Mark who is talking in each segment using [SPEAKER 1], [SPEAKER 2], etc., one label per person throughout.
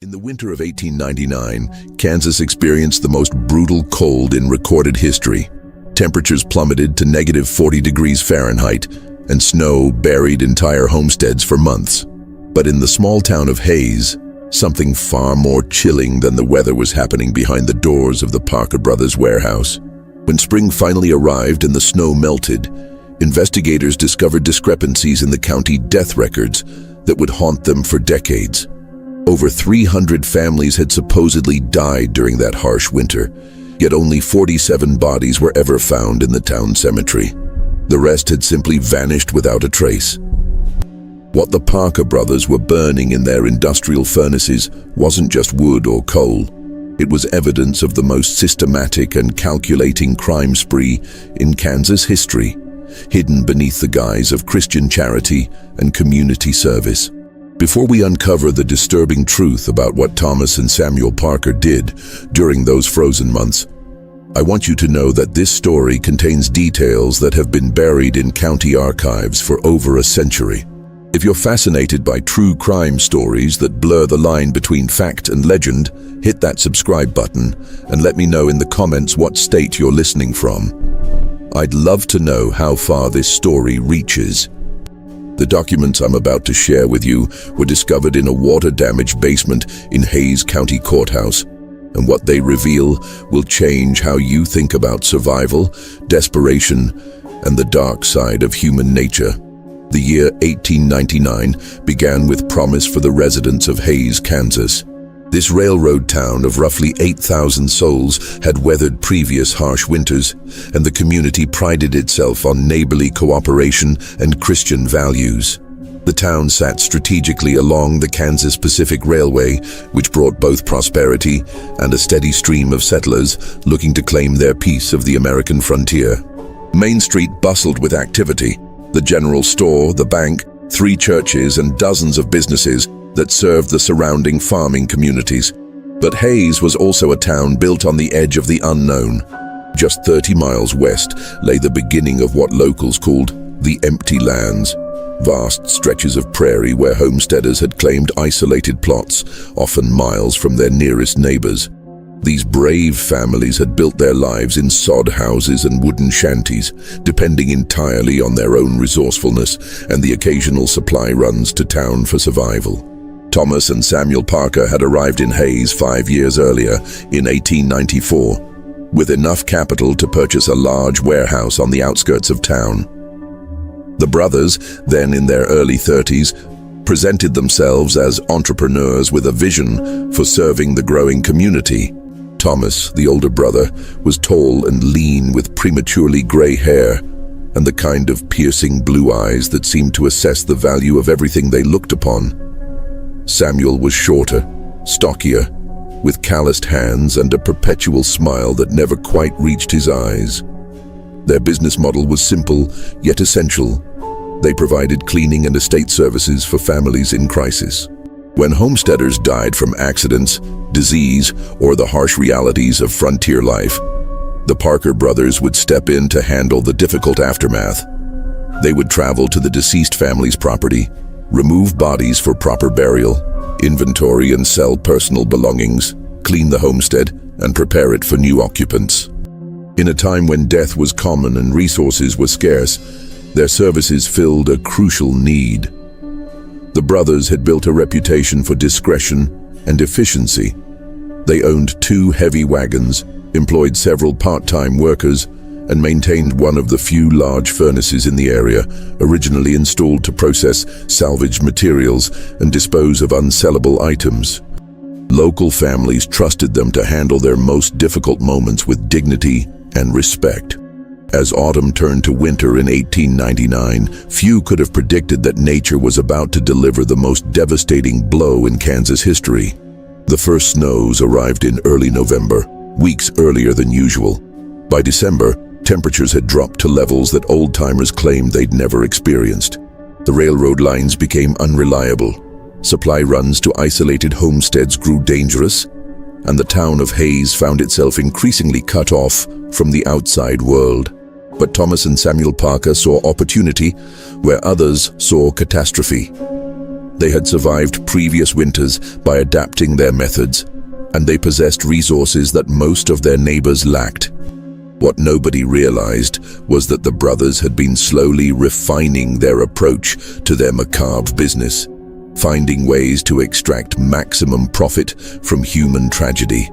[SPEAKER 1] In the winter of 1899, Kansas experienced the most brutal cold in recorded history. Temperatures plummeted to negative 40 degrees Fahrenheit, and snow buried entire homesteads for months. But in the small town of Hayes, something far more chilling than the weather was happening behind the doors of the Parker Brothers warehouse. When spring finally arrived and the snow melted, investigators discovered discrepancies in the county death records that would haunt them for decades. Over 300 families had supposedly died during that harsh winter, yet only 47 bodies were ever found in the town cemetery. The rest had simply vanished without a trace. What the Parker brothers were burning in their industrial furnaces wasn't just wood or coal. It was evidence of the most systematic and calculating crime spree in Kansas history, hidden beneath the guise of Christian charity and community service. Before we uncover the disturbing truth about what Thomas and Samuel Parker did during those frozen months, I want you to know that this story contains details that have been buried in county archives for over a century. If you're fascinated by true crime stories that blur the line between fact and legend, hit that subscribe button and let me know in the comments what state you're listening from. I'd love to know how far this story reaches. The documents I'm about to share with you were discovered in a water-damaged basement in Hayes County Courthouse, and what they reveal will change how you think about survival, desperation, and the dark side of human nature. The year 1899 began with promise for the residents of Hayes, Kansas. This railroad town of roughly 8,000 souls had weathered previous harsh winters, and the community prided itself on neighborly cooperation and Christian values. The town sat strategically along the Kansas Pacific Railway, which brought both prosperity and a steady stream of settlers looking to claim their piece of the American frontier. Main Street bustled with activity: the general store, the bank, 3 churches, and dozens of businesses that served the surrounding farming communities. But Hayes was also a town built on the edge of the unknown. Just 30 miles west lay the beginning of what locals called the empty lands, vast stretches of prairie where homesteaders had claimed isolated plots, often miles from their nearest neighbors. These brave families had built their lives in sod houses and wooden shanties, depending entirely on their own resourcefulness and the occasional supply runs to town for survival. Thomas and Samuel Parker had arrived in Hayes 5 years earlier, in 1894, with enough capital to purchase a large warehouse on the outskirts of town. The brothers, then in their early 30s, presented themselves as entrepreneurs with a vision for serving the growing community. Thomas, the older brother, was tall and lean with prematurely gray hair and the kind of piercing blue eyes that seemed to assess the value of everything they looked upon. Samuel was shorter, stockier, with calloused hands and a perpetual smile that never quite reached his eyes. Their business model was simple, yet essential. They provided cleaning and estate services for families in crisis. When homesteaders died from accidents, disease, or the harsh realities of frontier life, the Parker brothers would step in to handle the difficult aftermath. They would travel to the deceased family's property, remove bodies for proper burial, inventory and sell personal belongings, clean the homestead, and prepare it for new occupants. In a time when death was common and resources were scarce, their services filled a crucial need. The brothers had built a reputation for discretion and efficiency. They owned 2 heavy wagons, employed several part-time workers, and maintained one of the few large furnaces in the area, originally installed to process salvaged materials and dispose of unsellable items. Local families trusted them to handle their most difficult moments with dignity and respect. As autumn turned to winter in 1899, few could have predicted that nature was about to deliver the most devastating blow in Kansas history. The first snows arrived in early November, weeks earlier than usual. By December, temperatures had dropped to levels that old-timers claimed they'd never experienced. The railroad lines became unreliable. Supply runs to isolated homesteads grew dangerous, and the town of Hayes found itself increasingly cut off from the outside world. But Thomas and Samuel Parker saw opportunity where others saw catastrophe. They had survived previous winters by adapting their methods, and they possessed resources that most of their neighbors lacked. What nobody realized was that the brothers had been slowly refining their approach to their macabre business, finding ways to extract maximum profit from human tragedy.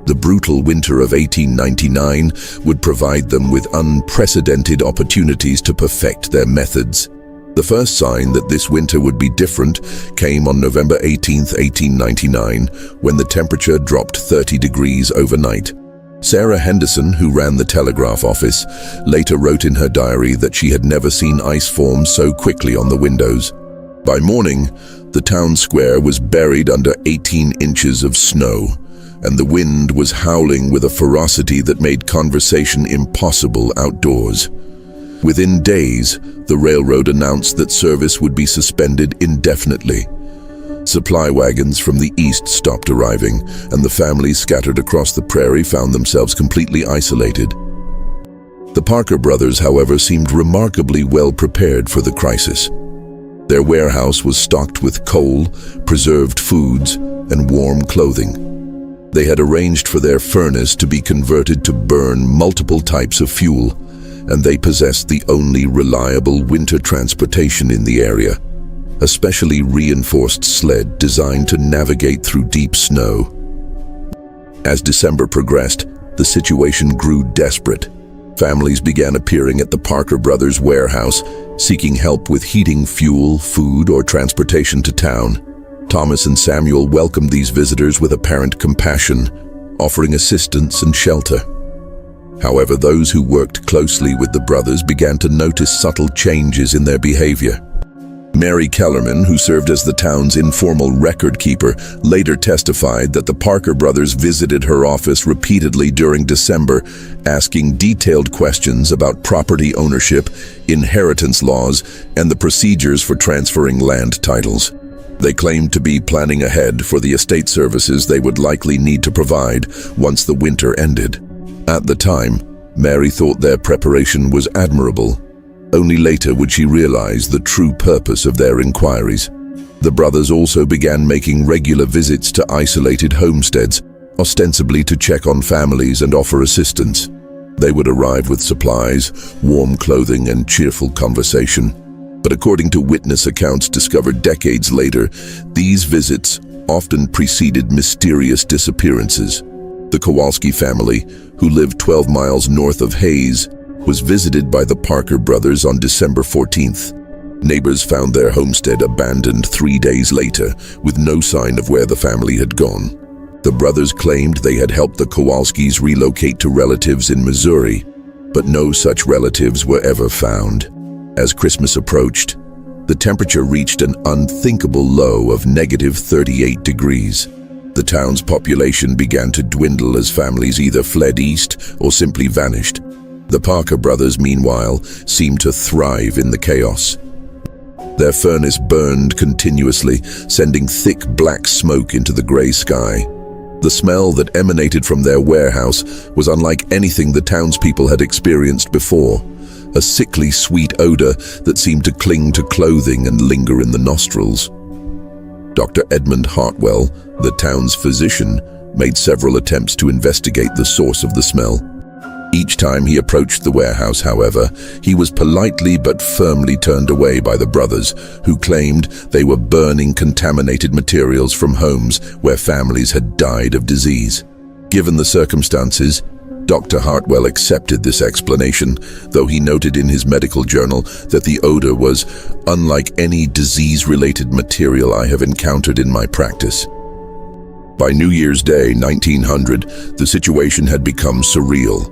[SPEAKER 1] The brutal winter of 1899 would provide them with unprecedented opportunities to perfect their methods. The first sign that this winter would be different came on November 18, 1899, when the temperature dropped 30 degrees overnight. Sarah Henderson, who ran the telegraph office, later wrote in her diary that she had never seen ice form so quickly on the windows. By morning, the town square was buried under 18 inches of snow, and the wind was howling with a ferocity that made conversation impossible outdoors. Within days, the railroad announced that service would be suspended indefinitely. Supply wagons from the east stopped arriving, and the families scattered across the prairie found themselves completely isolated. The Parker brothers, however, seemed remarkably well prepared for the crisis. Their warehouse was stocked with coal, preserved foods, and warm clothing. They had arranged for their furnace to be converted to burn multiple types of fuel, and they possessed the only reliable winter transportation in the area, a specially reinforced sled designed to navigate through deep snow. As December progressed, the situation grew desperate. Families began appearing at the Parker brothers' warehouse, seeking help with heating, fuel, food, or transportation to town. Thomas and Samuel welcomed these visitors with apparent compassion, offering assistance and shelter. However, those who worked closely with the brothers began to notice subtle changes in their behavior. Mary Kellerman, who served as the town's informal record keeper, later testified that the Parker brothers visited her office repeatedly during December, asking detailed questions about property ownership, inheritance laws, and the procedures for transferring land titles. They claimed to be planning ahead for the estate services they would likely need to provide once the winter ended. At the time, Mary thought their preparation was admirable. Only later would she realize the true purpose of their inquiries. The brothers also began making regular visits to isolated homesteads, ostensibly to check on families and offer assistance. They would arrive with supplies, warm clothing, and cheerful conversation. But according to witness accounts discovered decades later, these visits often preceded mysterious disappearances. The Kowalski family, who lived 12 miles north of Hayes, was visited by the Parker brothers on December 14th. Neighbors found their homestead abandoned 3 days later, with no sign of where the family had gone. The brothers claimed they had helped the Kowalskis relocate to relatives in Missouri, but no such relatives were ever found. As Christmas approached, the temperature reached an unthinkable low of -38 degrees. The town's population began to dwindle as families either fled east or simply vanished. The Parker brothers, meanwhile, seemed to thrive in the chaos. Their furnace burned continuously, sending thick black smoke into the gray sky. The smell that emanated from their warehouse was unlike anything the townspeople had experienced before, a sickly sweet odor that seemed to cling to clothing and linger in the nostrils. Dr. Edmund Hartwell, the town's physician, made several attempts to investigate the source of the smell. Each time he approached the warehouse, however, he was politely but firmly turned away by the brothers, who claimed they were burning contaminated materials from homes where families had died of disease. Given the circumstances, Dr. Hartwell accepted this explanation, though he noted in his medical journal that the odor was unlike any disease-related material I have encountered in my practice. By New Year's Day, 1900, the situation had become surreal.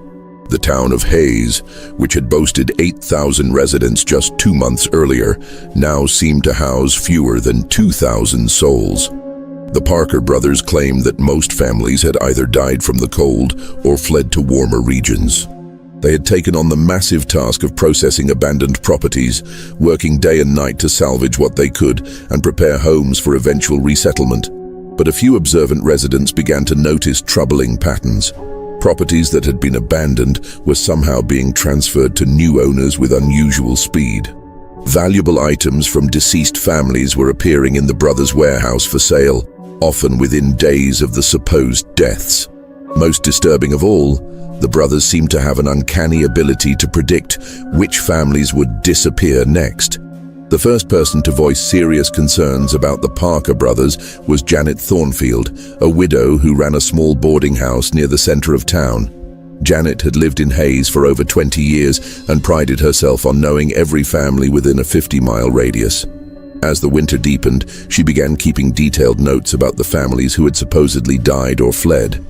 [SPEAKER 1] The town of Hayes, which had boasted 8,000 residents just 2 months earlier, now seemed to house fewer than 2,000 souls. The Parker brothers claimed that most families had either died from the cold or fled to warmer regions. They had taken on the massive task of processing abandoned properties, working day and night to salvage what they could and prepare homes for eventual resettlement. But a few observant residents began to notice troubling patterns. Properties that had been abandoned were somehow being transferred to new owners with unusual speed. Valuable items from deceased families were appearing in the brothers' warehouse for sale, often within days of the supposed deaths. Most disturbing of all, the brothers seemed to have an uncanny ability to predict which families would disappear next. The first person to voice serious concerns about the Parker brothers was Janet Thornfield, a widow who ran a small boarding house near the center of town. Janet had lived in Hayes for over 20 years and prided herself on knowing every family within a 50-mile radius. As the winter deepened, she began keeping detailed notes about the families who had supposedly died or fled.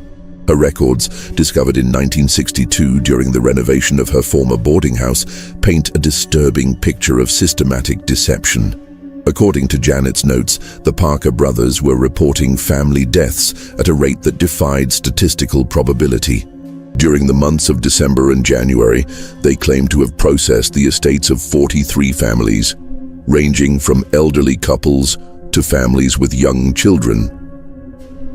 [SPEAKER 1] Her records, discovered in 1962 during the renovation of her former boarding house, paint a disturbing picture of systematic deception. According to Janet's notes, the Parker brothers were reporting family deaths at a rate that defied statistical probability. During the months of December and January, they claimed to have processed the estates of 43 families, ranging from elderly couples to families with young children.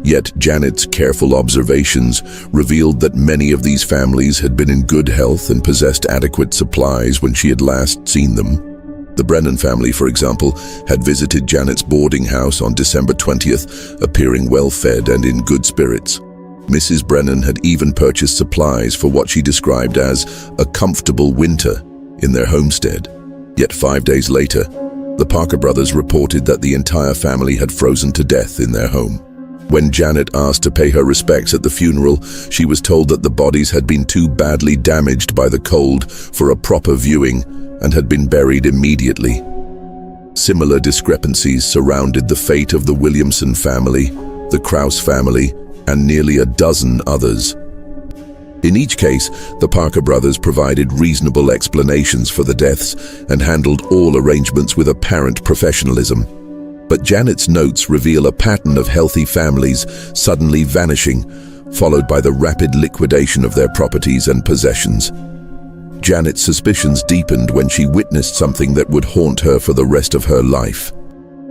[SPEAKER 1] Yet Janet's careful observations revealed that many of these families had been in good health and possessed adequate supplies when she had last seen them. The Brennan family, for example, had visited Janet's boarding house on December 20th, appearing well-fed and in good spirits. Mrs. Brennan had even purchased supplies for what she described as a comfortable winter in their homestead. Yet 5 days later, the Parker brothers reported that the entire family had frozen to death in their home. When Janet asked to pay her respects at the funeral, she was told that the bodies had been too badly damaged by the cold for a proper viewing and had been buried immediately. Similar discrepancies surrounded the fate of the Williamson family, the Krause family, and nearly a dozen others. In each case, the Parker brothers provided reasonable explanations for the deaths and handled all arrangements with apparent professionalism. But Janet's notes reveal a pattern of healthy families suddenly vanishing, followed by the rapid liquidation of their properties and possessions. Janet's suspicions deepened when she witnessed something that would haunt her for the rest of her life.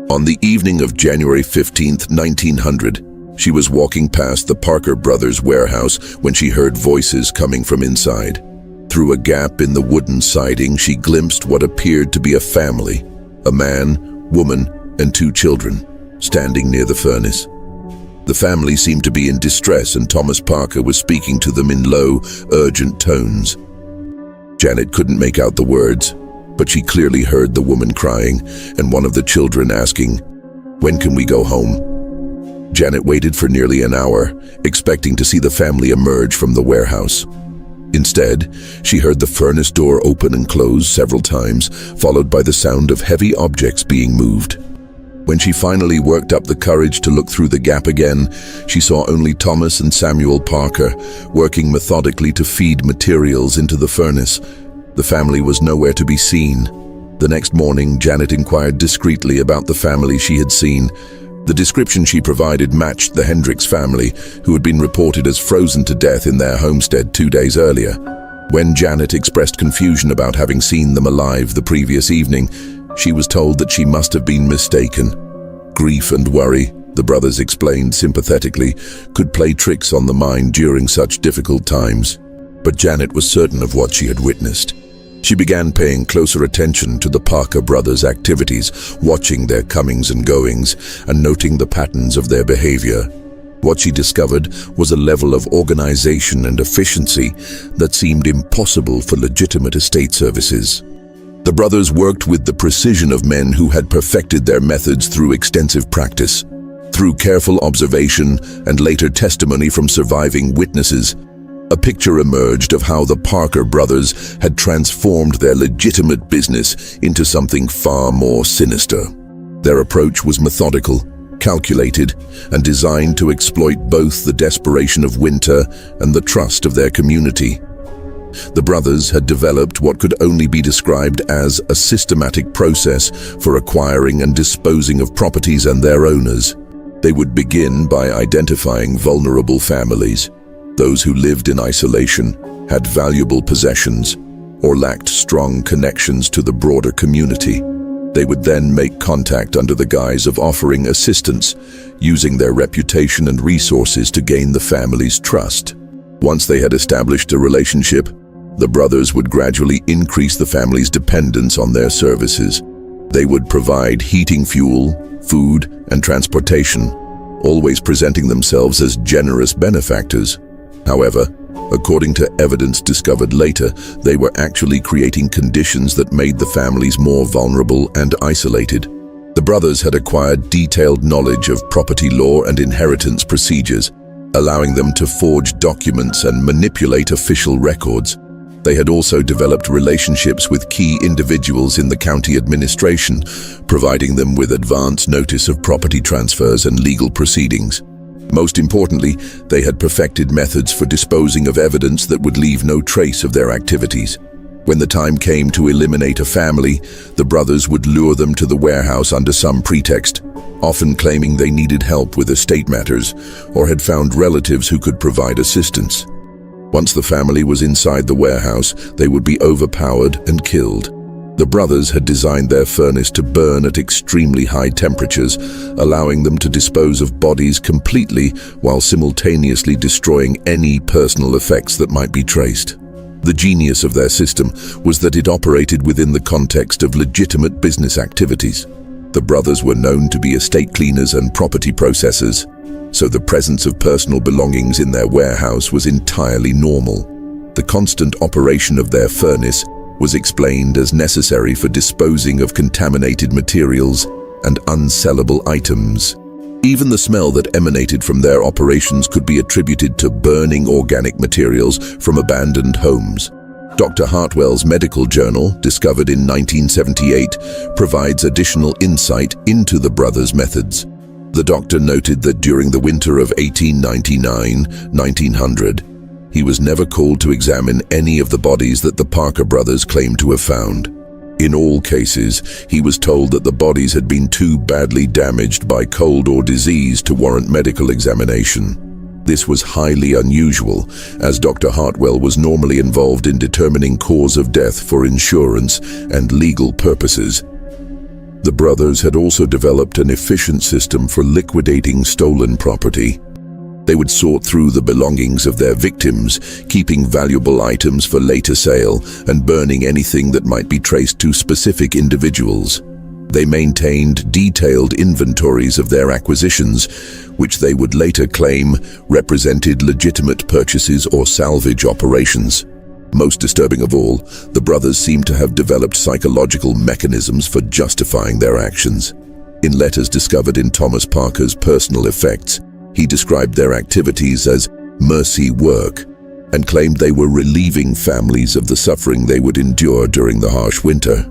[SPEAKER 1] On the evening of January 15, 1900, she was walking past the Parker brothers' warehouse when she heard voices coming from inside. Through a gap in the wooden siding, she glimpsed what appeared to be a family, a man, woman, and 2 children, standing near the furnace. The family seemed to be in distress, and Thomas Parker was speaking to them in low, urgent tones. Janet couldn't make out the words, but she clearly heard the woman crying and one of the children asking, "When can we go home?" Janet waited for nearly an hour, expecting to see the family emerge from the warehouse. Instead, she heard the furnace door open and close several times, followed by the sound of heavy objects being moved. When she finally worked up the courage to look through the gap again, she saw only Thomas and Samuel Parker working methodically to feed materials into the furnace. The family was nowhere to be seen. The next morning, Janet inquired discreetly about the family she had seen. The description she provided matched the Hendricks family, who had been reported as frozen to death in their homestead 2 days earlier. When Janet expressed confusion about having seen them alive the previous evening, she was told that she must have been mistaken. Grief and worry, the brothers explained sympathetically, could play tricks on the mind during such difficult times. But Janet was certain of what she had witnessed. She began paying closer attention to the Parker brothers' activities, watching their comings and goings, and noting the patterns of their behavior. What she discovered was a level of organization and efficiency that seemed impossible for legitimate estate services. The brothers worked with the precision of men who had perfected their methods through extensive practice. Through careful observation and later testimony from surviving witnesses, a picture emerged of how the Parker brothers had transformed their legitimate business into something far more sinister. Their approach was methodical, calculated, and designed to exploit both the desperation of winter and the trust of their community. The brothers had developed what could only be described as a systematic process for acquiring and disposing of properties and their owners. They would begin by identifying vulnerable families, those who lived in isolation, had valuable possessions, or lacked strong connections to the broader community. They would then make contact under the guise of offering assistance, using their reputation and resources to gain the family's trust. Once they had established a relationship, The brothers would gradually increase the family's dependence on their services. They would provide heating fuel, food, and transportation, always presenting themselves as generous benefactors. However, according to evidence discovered later, they were actually creating conditions that made the families more vulnerable and isolated. The brothers had acquired detailed knowledge of property law and inheritance procedures, allowing them to forge documents and manipulate official records. They had also developed relationships with key individuals in the county administration, providing them with advance notice of property transfers and legal proceedings. Most importantly, they had perfected methods for disposing of evidence that would leave no trace of their activities. When the time came to eliminate a family, the brothers would lure them to the warehouse under some pretext, often claiming they needed help with estate matters or had found relatives who could provide assistance. Once the family was inside the warehouse, they would be overpowered and killed. The brothers had designed their furnace to burn at extremely high temperatures, allowing them to dispose of bodies completely while simultaneously destroying any personal effects that might be traced. The genius of their system was that it operated within the context of legitimate business activities. The brothers were known to be estate cleaners and property processors, so the presence of personal belongings in their warehouse was entirely normal. The constant operation of their furnace was explained as necessary for disposing of contaminated materials and unsellable items. Even the smell that emanated from their operations could be attributed to burning organic materials from abandoned homes. Dr. Hartwell's medical journal, discovered in 1978, provides additional insight into the brothers' methods. The doctor noted that during the winter of 1899-1900, he was never called to examine any of the bodies that the Parker brothers claimed to have found. In all cases, he was told that the bodies had been too badly damaged by cold or disease to warrant medical examination. This was highly unusual, as Dr. Hartwell was normally involved in determining cause of death for insurance and legal purposes. The brothers had also developed an efficient system for liquidating stolen property. They would sort through the belongings of their victims, keeping valuable items for later sale and burning anything that might be traced to specific individuals. They maintained detailed inventories of their acquisitions, which they would later claim represented legitimate purchases or salvage operations. Most disturbing of all, the brothers seemed to have developed psychological mechanisms for justifying their actions. In letters discovered in Thomas Parker's personal effects, he described their activities as mercy work and claimed they were relieving families of the suffering they would endure during the harsh winter.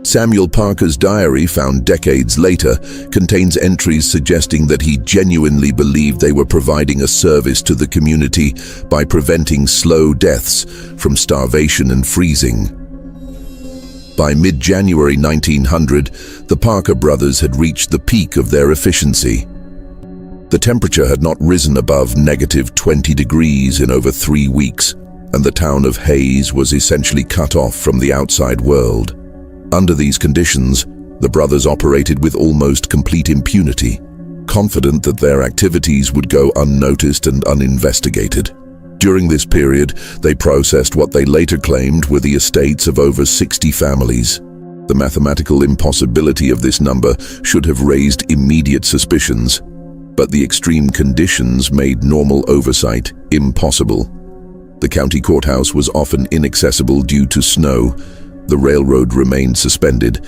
[SPEAKER 1] Samuel Parker's diary, found decades later, contains entries suggesting that he genuinely believed they were providing a service to the community by preventing slow deaths from starvation and freezing. By mid-January 1900, the Parker brothers had reached the peak of their efficiency. The temperature had not risen above -20 degrees in over 3 weeks, and the town of Hayes was essentially cut off from the outside world. Under these conditions, the brothers operated with almost complete impunity, confident that their activities would go unnoticed and uninvestigated. During this period, they processed what they later claimed were the estates of over 60 families. The mathematical impossibility of this number should have raised immediate suspicions, but the extreme conditions made normal oversight impossible. The county courthouse was often inaccessible due to snow, the railroad remained suspended,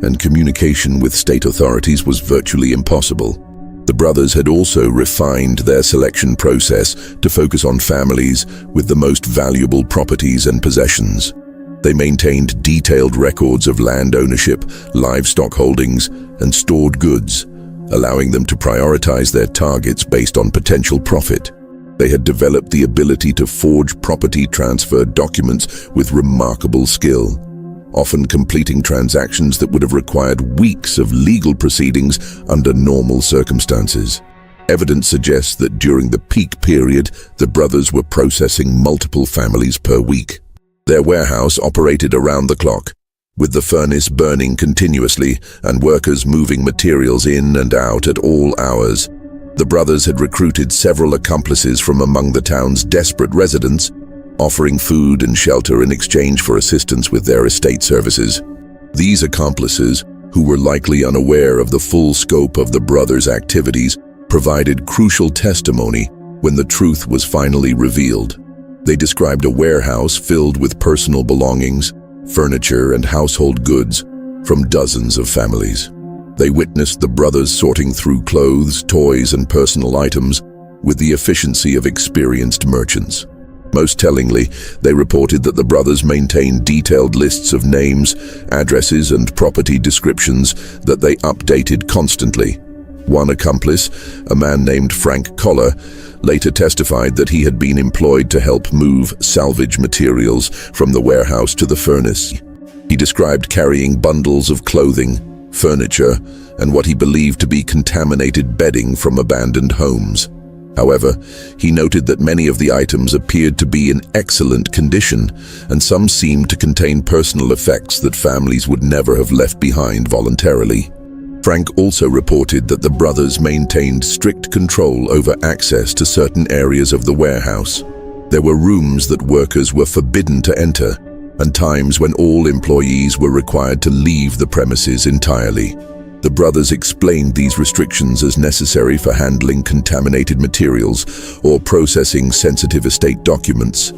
[SPEAKER 1] and communication with state authorities was virtually impossible. The brothers had also refined their selection process to focus on families with the most valuable properties and possessions. They maintained detailed records of land ownership, livestock holdings, and stored goods, allowing them to prioritize their targets based on potential profit. They had developed the ability to forge property transfer documents with remarkable skill, often completing transactions that would have required weeks of legal proceedings under normal circumstances. Evidence suggests that during the peak period, the brothers were processing multiple families per week. Their warehouse operated around the clock, with the furnace burning continuously and workers moving materials in and out at all hours. The brothers had recruited several accomplices from among the town's desperate residents, offering food and shelter in exchange for assistance with their estate services. These accomplices, who were likely unaware of the full scope of the brothers' activities, provided crucial testimony when the truth was finally revealed. They described a warehouse filled with personal belongings, furniture, and household goods from dozens of families. They witnessed the brothers sorting through clothes, toys, and personal items with the efficiency of experienced merchants. Most tellingly, they reported that the brothers maintained detailed lists of names, addresses, and property descriptions that they updated constantly. One accomplice, a man named Frank Collar, later testified that he had been employed to help move salvage materials from the warehouse to the furnace. He described carrying bundles of clothing, furniture, and what he believed to be contaminated bedding from abandoned homes. However, he noted that many of the items appeared to be in excellent condition, and some seemed to contain personal effects that families would never have left behind voluntarily. Frank also reported that the brothers maintained strict control over access to certain areas of the warehouse. There were rooms that workers were forbidden to enter, and times when all employees were required to leave the premises entirely. The brothers explained these restrictions as necessary for handling contaminated materials or processing sensitive estate documents.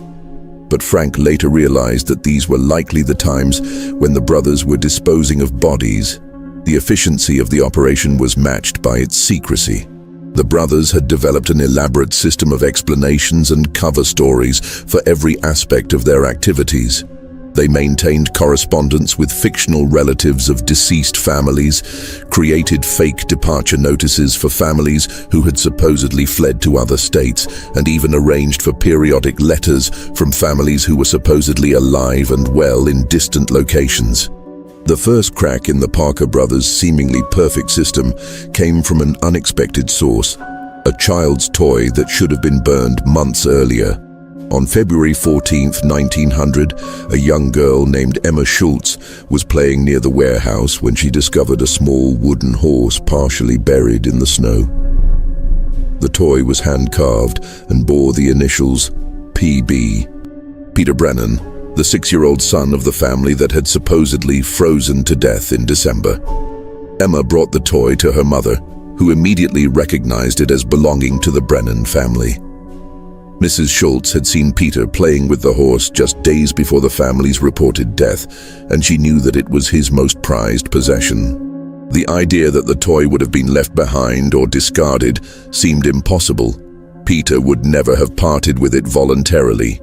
[SPEAKER 1] But Frank later realized that these were likely the times when the brothers were disposing of bodies. The efficiency of the operation was matched by its secrecy. The brothers had developed an elaborate system of explanations and cover stories for every aspect of their activities. They maintained correspondence with fictional relatives of deceased families, created fake departure notices for families who had supposedly fled to other states, and even arranged for periodic letters from families who were supposedly alive and well in distant locations. The first crack in the Parker brothers' seemingly perfect system came from an unexpected source, a child's toy that should have been burned months earlier. On February 14, 1900, a young girl named Emma Schultz was playing near the warehouse when she discovered a small wooden horse partially buried in the snow. The toy was hand-carved and bore the initials PB. Peter Brennan, the 6-year-old son of the family that had supposedly frozen to death in December. Emma brought the toy to her mother, who immediately recognized it as belonging to the Brennan family. Mrs. Schultz had seen Peter playing with the horse just days before the family's reported death, and she knew that it was his most prized possession. The idea that the toy would have been left behind or discarded seemed impossible. Peter would never have parted with it voluntarily.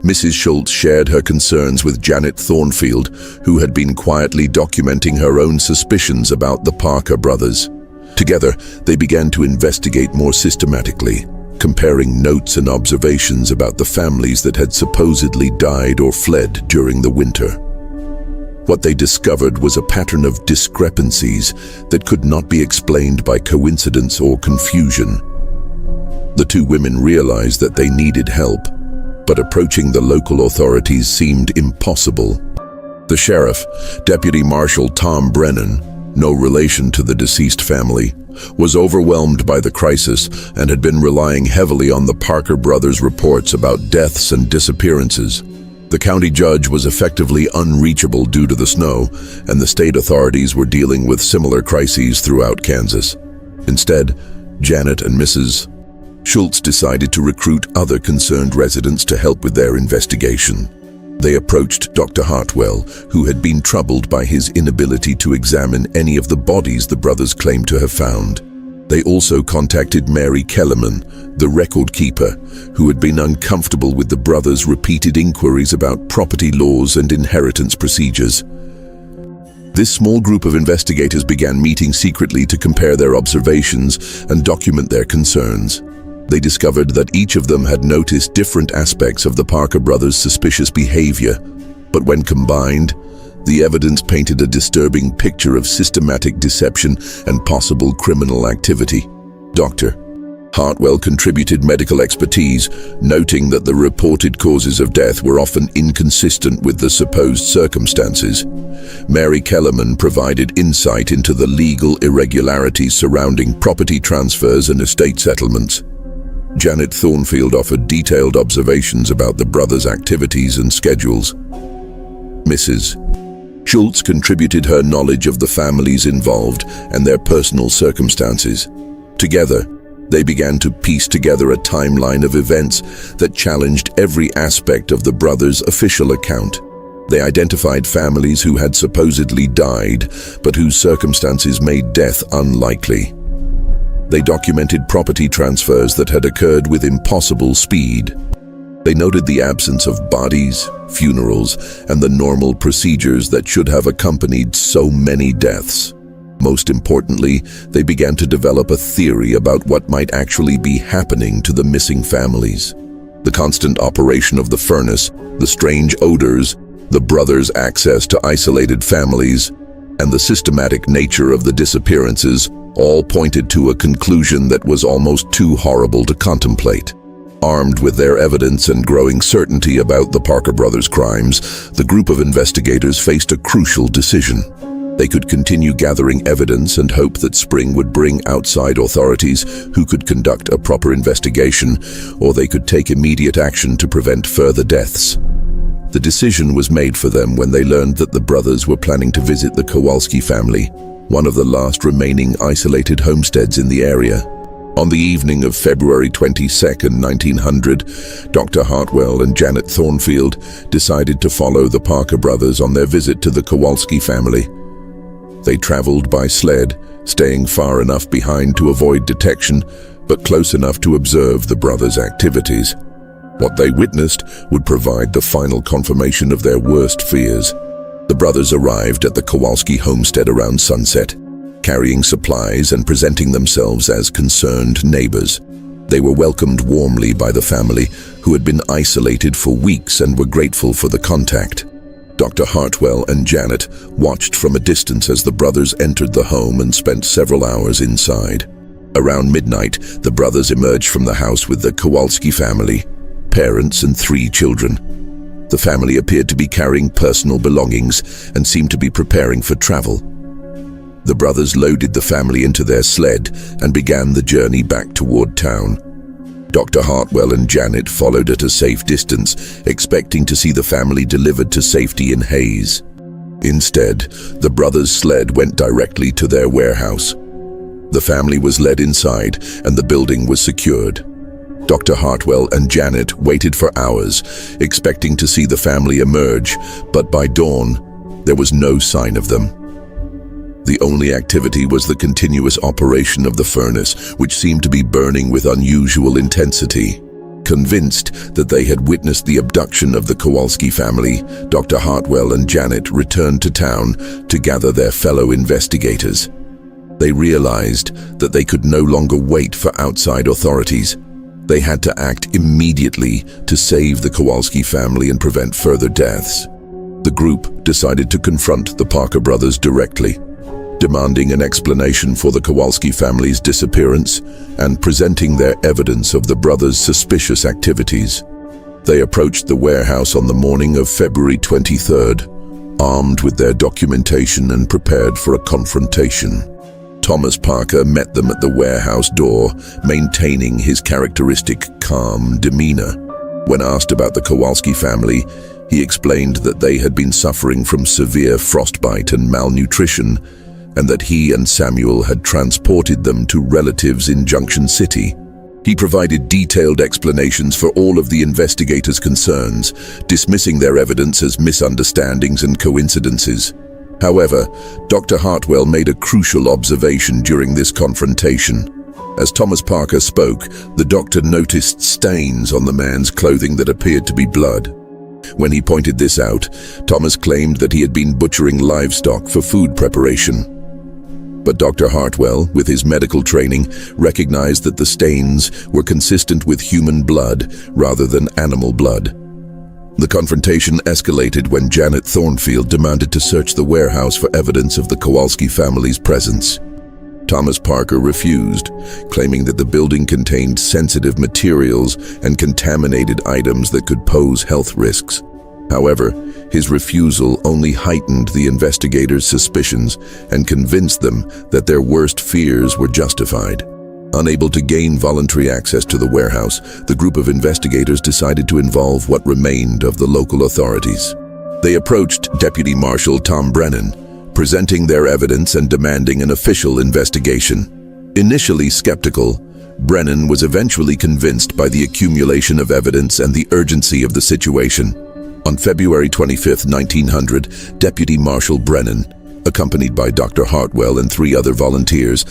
[SPEAKER 1] Mrs. Schultz shared her concerns with Janet Thornfield, who had been quietly documenting her own suspicions about the Parker brothers. Together, they began to investigate more systematically, comparing notes and observations about the families that had supposedly died or fled during the winter. What they discovered was a pattern of discrepancies that could not be explained by coincidence or confusion. The two women realized that they needed help, but approaching the local authorities seemed impossible. The sheriff, Deputy Marshal Tom Brennan, no relation to the deceased family, was overwhelmed by the crisis and had been relying heavily on the Parker brothers' reports about deaths and disappearances. The county judge was effectively unreachable due to the snow, and the state authorities were dealing with similar crises throughout Kansas. Instead, Janet and Mrs. Schultz decided to recruit other concerned residents to help with their investigation. They approached Dr. Hartwell, who had been troubled by his inability to examine any of the bodies the brothers claimed to have found. They also contacted Mary Kellerman, the record keeper, who had been uncomfortable with the brothers' repeated inquiries about property laws and inheritance procedures. This small group of investigators began meeting secretly to compare their observations and document their concerns. They discovered that each of them had noticed different aspects of the Parker brothers' suspicious behavior, but when combined, the evidence painted a disturbing picture of systematic deception and possible criminal activity. Dr. Hartwell contributed medical expertise, noting that the reported causes of death were often inconsistent with the supposed circumstances. Mary Kellerman provided insight into the legal irregularities surrounding property transfers and estate settlements. Janet Thornfield offered detailed observations about the brothers' activities and schedules. Mrs. Schultz contributed her knowledge of the families involved and their personal circumstances. Together, they began to piece together a timeline of events that challenged every aspect of the brothers' official account. They identified families who had supposedly died, but whose circumstances made death unlikely. They documented property transfers that had occurred with impossible speed. They noted the absence of bodies, funerals, and the normal procedures that should have accompanied so many deaths. Most importantly, they began to develop a theory about what might actually be happening to the missing families. The constant operation of the furnace, the strange odors, the brothers' access to isolated families, and the systematic nature of the disappearances all pointed to a conclusion that was almost too horrible to contemplate. Armed with their evidence and growing certainty about the Parker brothers' crimes, the group of investigators faced a crucial decision. They could continue gathering evidence and hope that spring would bring outside authorities who could conduct a proper investigation, or they could take immediate action to prevent further deaths. The decision was made for them when they learned that the brothers were planning to visit the Kowalski family, one of the last remaining isolated homesteads in the area. On the evening of February 22, 1900, Dr. Hartwell and Janet Thornfield decided to follow the Parker brothers on their visit to the Kowalski family. They traveled by sled, staying far enough behind to avoid detection, but close enough to observe the brothers' activities. What they witnessed would provide the final confirmation of their worst fears. The brothers arrived at the Kowalski homestead around sunset, carrying supplies and presenting themselves as concerned neighbors. They were welcomed warmly by the family, who had been isolated for weeks and were grateful for the contact. Dr. Hartwell and Janet watched from a distance as the brothers entered the home and spent several hours inside. Around midnight, the brothers emerged from the house with the Kowalski family, parents and 3 children. The family appeared to be carrying personal belongings and seemed to be preparing for travel. The brothers loaded the family into their sled and began the journey back toward town. Dr. Hartwell and Janet followed at a safe distance, expecting to see the family delivered to safety in Hayes. Instead, the brothers' sled went directly to their warehouse. The family was led inside and the building was secured. Dr. Hartwell and Janet waited for hours, expecting to see the family emerge, but by dawn, there was no sign of them. The only activity was the continuous operation of the furnace, which seemed to be burning with unusual intensity. Convinced that they had witnessed the abduction of the Kowalski family, Dr. Hartwell and Janet returned to town to gather their fellow investigators. They realized that they could no longer wait for outside authorities. They had to act immediately to save the Kowalski family and prevent further deaths. The group decided to confront the Parker brothers directly, demanding an explanation for the Kowalski family's disappearance and presenting their evidence of the brothers' suspicious activities. They approached the warehouse on the morning of February 23rd, armed with their documentation and prepared for a confrontation. Thomas Parker met them at the warehouse door, maintaining his characteristic calm demeanor. When asked about the Kowalski family, he explained that they had been suffering from severe frostbite and malnutrition, and that he and Samuel had transported them to relatives in Junction City. He provided detailed explanations for all of the investigators' concerns, dismissing their evidence as misunderstandings and coincidences. However, Dr. Hartwell made a crucial observation during this confrontation. As Thomas Parker spoke, the doctor noticed stains on the man's clothing that appeared to be blood. When he pointed this out, Thomas claimed that he had been butchering livestock for food preparation. But Dr. Hartwell, with his medical training, recognized that the stains were consistent with human blood rather than animal blood. The confrontation escalated when Janet Thornfield demanded to search the warehouse for evidence of the Kowalski family's presence. Thomas Parker refused, claiming that the building contained sensitive materials and contaminated items that could pose health risks. However, his refusal only heightened the investigators' suspicions and convinced them that their worst fears were justified. Unable to gain voluntary access to the warehouse, the group of investigators decided to involve what remained of the local authorities. They approached Deputy Marshal Tom Brennan, presenting their evidence and demanding an official investigation. Initially skeptical, Brennan was eventually convinced by the accumulation of evidence and the urgency of the situation. On February 25, 1900, Deputy Marshal Brennan, accompanied by Dr. Hartwell and 3 other volunteers,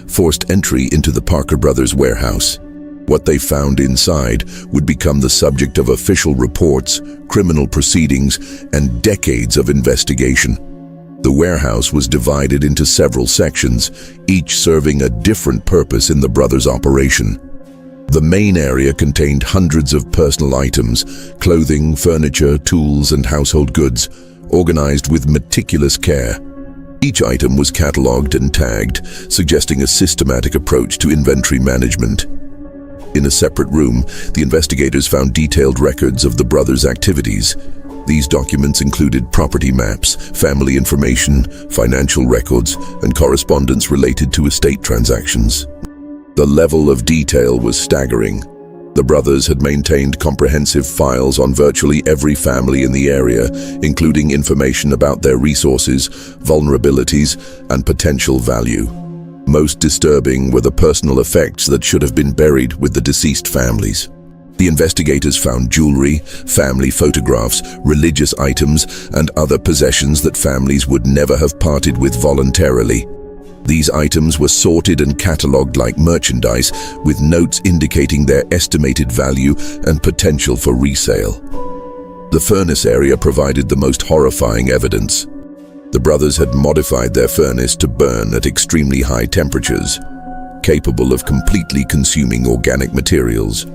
[SPEAKER 1] forced entry into the Parker Brothers warehouse. What they found inside would become the subject of official reports, criminal proceedings, and decades of investigation. The warehouse was divided into several sections, each serving a different purpose in the brothers' operation. The main area contained hundreds of personal items, clothing, furniture, tools, and household goods, organized with meticulous care. Each item was catalogued and tagged, suggesting a systematic approach to inventory management. In a separate room, the investigators found detailed records of the brothers' activities. These documents included property maps, family information, financial records, and correspondence related to estate transactions. The level of detail was staggering. The brothers had maintained comprehensive files on virtually every family in the area, including information about their resources, vulnerabilities, and potential value. Most disturbing were the personal effects that should have been buried with the deceased families. The investigators found jewelry, family photographs, religious items, and other possessions that families would never have parted with voluntarily. These items were sorted and catalogued like merchandise, with notes indicating their estimated value and potential for resale. The furnace area provided the most horrifying evidence. The brothers had modified their furnace to burn at extremely high temperatures, capable of completely consuming organic materials.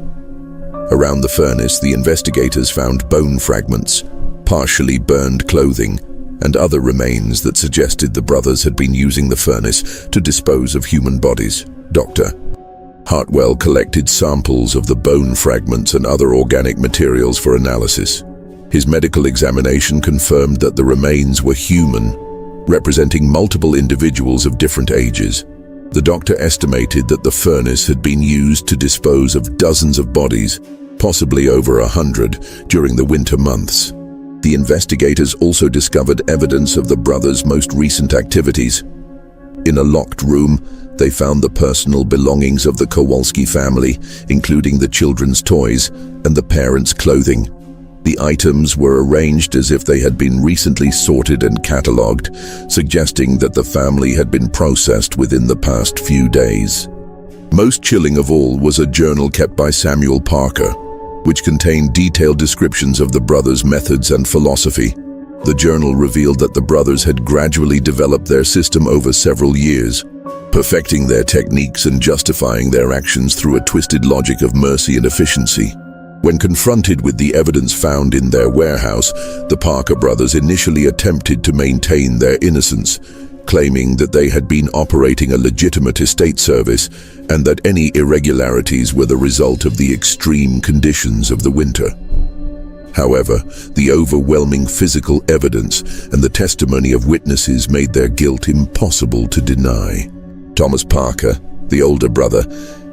[SPEAKER 1] Around the furnace, the investigators found bone fragments, partially burned clothing, and other remains that suggested the brothers had been using the furnace to dispose of human bodies. Dr. Hartwell collected samples of the bone fragments and other organic materials for analysis. His medical examination confirmed that the remains were human, representing multiple individuals of different ages. The doctor estimated that the furnace had been used to dispose of dozens of bodies, possibly over 100, during the winter months. The investigators also discovered evidence of the brothers' most recent activities. In a locked room, they found the personal belongings of the Kowalski family, including the children's toys and the parents' clothing. The items were arranged as if they had been recently sorted and catalogued, suggesting that the family had been processed within the past few days. Most chilling of all was a journal kept by Samuel Parker, which contained detailed descriptions of the brothers' methods and philosophy. The journal revealed that the brothers had gradually developed their system over several years, perfecting their techniques and justifying their actions through a twisted logic of mercy and efficiency. When confronted with the evidence found in their warehouse, the Parker brothers initially attempted to maintain their innocence, claiming that they had been operating a legitimate estate service and that any irregularities were the result of the extreme conditions of the winter. However, the overwhelming physical evidence and the testimony of witnesses made their guilt impossible to deny. Thomas Parker, the older brother,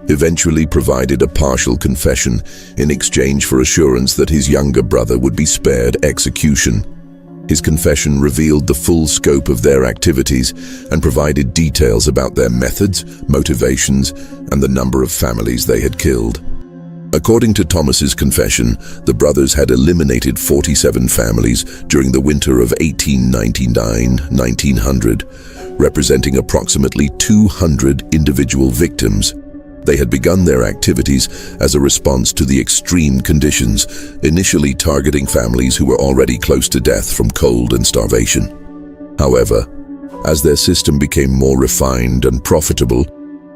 [SPEAKER 1] eventually provided a partial confession in exchange for assurance that his younger brother would be spared execution. His confession revealed the full scope of their activities and provided details about their methods, motivations, and the number of families they had killed. According to Thomas's confession, the brothers had eliminated 47 families during the winter of 1899-1900, representing approximately 200 individual victims. They had begun their activities as a response to the extreme conditions, initially targeting families who were already close to death from cold and starvation. However, as their system became more refined and profitable,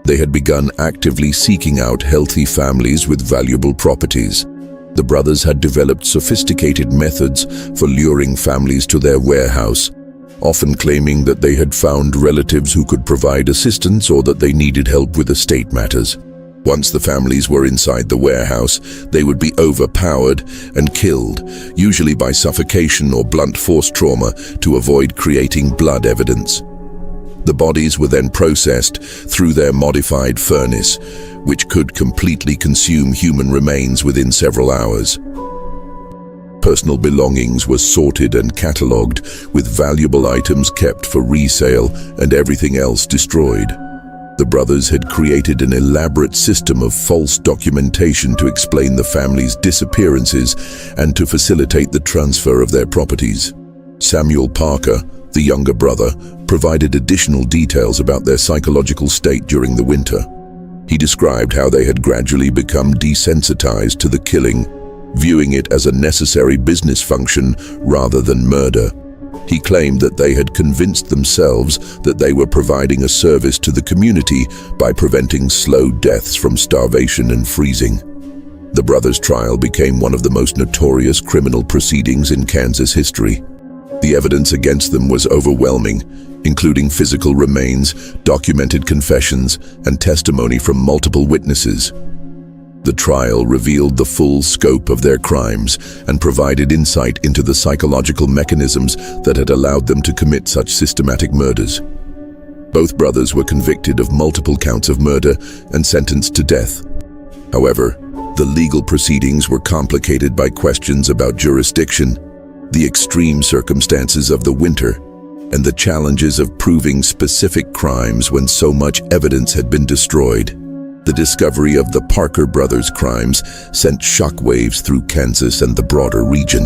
[SPEAKER 1] they had begun actively seeking out healthy families with valuable properties. The brothers had developed sophisticated methods for luring families to their warehouse, often claiming that they had found relatives who could provide assistance or that they needed help with estate matters. Once the families were inside the warehouse, they would be overpowered and killed, usually by suffocation or blunt force trauma, to avoid creating blood evidence. The bodies were then processed through their modified furnace, which could completely consume human remains within several hours. Personal belongings were sorted and catalogued, with valuable items kept for resale and everything else destroyed. The brothers had created an elaborate system of false documentation to explain the family's disappearances and to facilitate the transfer of their properties. Samuel Parker, the younger brother, provided additional details about their psychological state during the winter. He described how they had gradually become desensitized to the killing, viewing it as a necessary business function rather than murder. He claimed that they had convinced themselves that they were providing a service to the community by preventing slow deaths from starvation and freezing. The brothers' trial became one of the most notorious criminal proceedings in Kansas history. The evidence against them was overwhelming, including physical remains, documented confessions, and testimony from multiple witnesses. The trial revealed the full scope of their crimes and provided insight into the psychological mechanisms that had allowed them to commit such systematic murders. Both brothers were convicted of multiple counts of murder and sentenced to death. However, the legal proceedings were complicated by questions about jurisdiction, the extreme circumstances of the winter, and the challenges of proving specific crimes when so much evidence had been destroyed. The discovery of the Parker brothers' crimes sent shockwaves through Kansas and the broader region.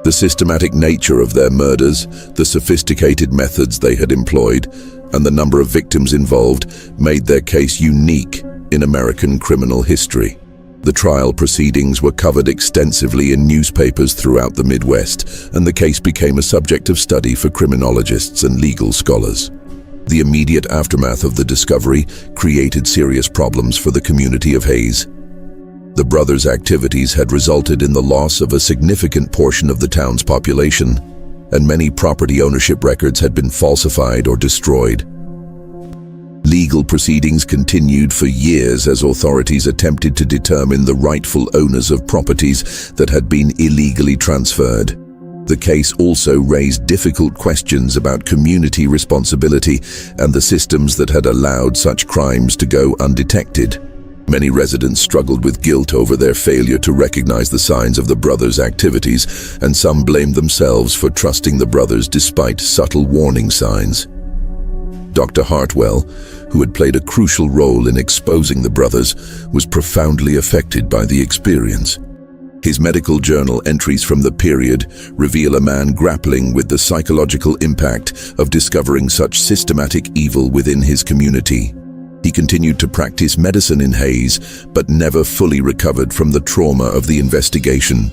[SPEAKER 1] The systematic nature of their murders, the sophisticated methods they had employed, and the number of victims involved made their case unique in American criminal history. The trial proceedings were covered extensively in newspapers throughout the Midwest, and the case became a subject of study for criminologists and legal scholars. The immediate aftermath of the discovery created serious problems for the community of Hayes. The brothers' activities had resulted in the loss of a significant portion of the town's population, and many property ownership records had been falsified or destroyed. Legal proceedings continued for years as authorities attempted to determine the rightful owners of properties that had been illegally transferred. The case also raised difficult questions about community responsibility and the systems that had allowed such crimes to go undetected. Many residents struggled with guilt over their failure to recognize the signs of the brothers' activities, and some blamed themselves for trusting the brothers despite subtle warning signs. Dr. Hartwell, who had played a crucial role in exposing the brothers, was profoundly affected by the experience. His medical journal entries from the period reveal a man grappling with the psychological impact of discovering such systematic evil within his community. He continued to practice medicine in Hayes, but never fully recovered from the trauma of the investigation.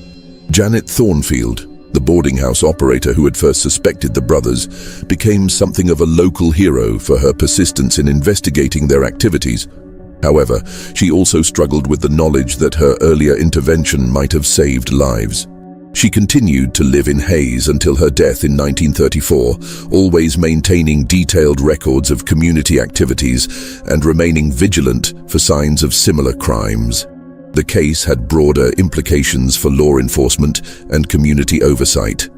[SPEAKER 1] Janet Thornfield, the boarding house operator who had first suspected the brothers, became something of a local hero for her persistence in investigating their activities. However, she also struggled with the knowledge that her earlier intervention might have saved lives. She continued to live in Hayes until her death in 1934, always maintaining detailed records of community activities and remaining vigilant for signs of similar crimes. The case had broader implications for law enforcement and community oversight.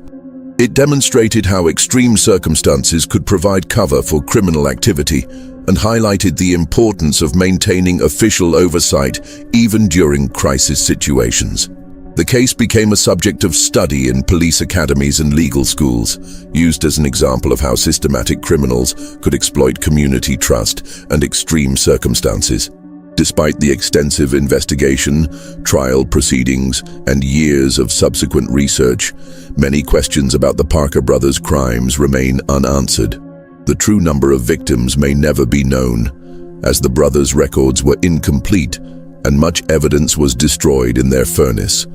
[SPEAKER 1] It demonstrated how extreme circumstances could provide cover for criminal activity and highlighted the importance of maintaining official oversight even during crisis situations. The case became a subject of study in police academies and legal schools, used as an example of how systematic criminals could exploit community trust and extreme circumstances. Despite the extensive investigation, trial proceedings, and years of subsequent research, many questions about the Parker brothers' crimes remain unanswered. The true number of victims may never be known, as the brothers' records were incomplete and much evidence was destroyed in their furnace.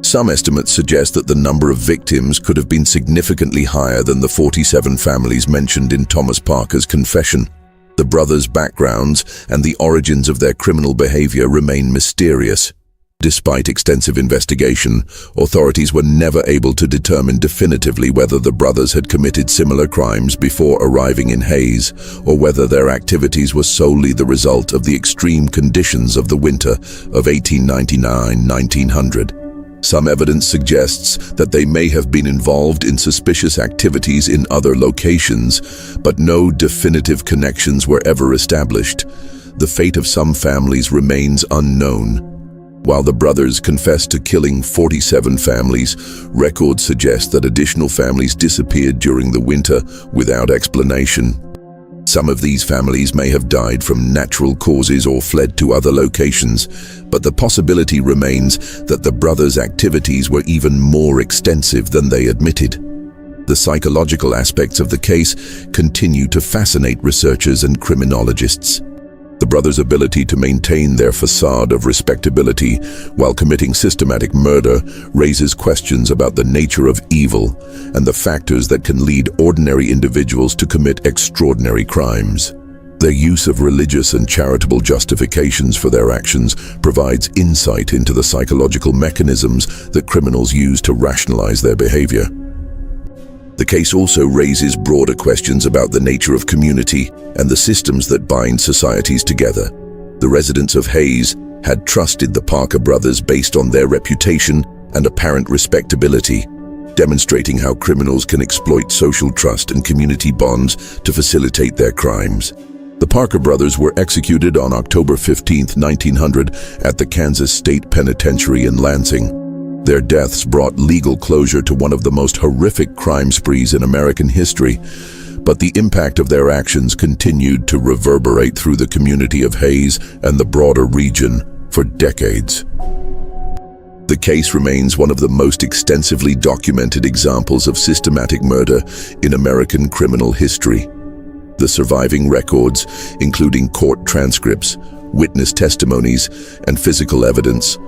[SPEAKER 1] Some estimates suggest that the number of victims could have been significantly higher than the 47 families mentioned in Thomas Parker's confession. The brothers' backgrounds and the origins of their criminal behavior remain mysterious. Despite extensive investigation, authorities were never able to determine definitively whether the brothers had committed similar crimes before arriving in Hayes, or whether their activities were solely the result of the extreme conditions of the winter of 1899-1900. Some evidence suggests that they may have been involved in suspicious activities in other locations, but no definitive connections were ever established. The fate of some families remains unknown. While the brothers confessed to killing 47 families, records suggest that additional families disappeared during the winter without explanation. Some of these families may have died from natural causes or fled to other locations, but the possibility remains that the brothers' activities were even more extensive than they admitted. The psychological aspects of the case continue to fascinate researchers and criminologists. The brothers' ability to maintain their facade of respectability while committing systematic murder raises questions about the nature of evil and the factors that can lead ordinary individuals to commit extraordinary crimes. Their use of religious and charitable justifications for their actions provides insight into the psychological mechanisms that criminals use to rationalize their behavior. The case also raises broader questions about the nature of community and the systems that bind societies together. The residents of Hayes had trusted the Parker brothers based on their reputation and apparent respectability, demonstrating how criminals can exploit social trust and community bonds to facilitate their crimes. The Parker brothers were executed on October 15, 1900, at the Kansas State Penitentiary in Lansing. Their deaths brought legal closure to one of the most horrific crime sprees in American history, but the impact of their actions continued to reverberate through the community of Hayes and the broader region for decades. The case remains one of the most extensively documented examples of systematic murder in American criminal history. The surviving records, including court transcripts, witness testimonies, and physical evidence,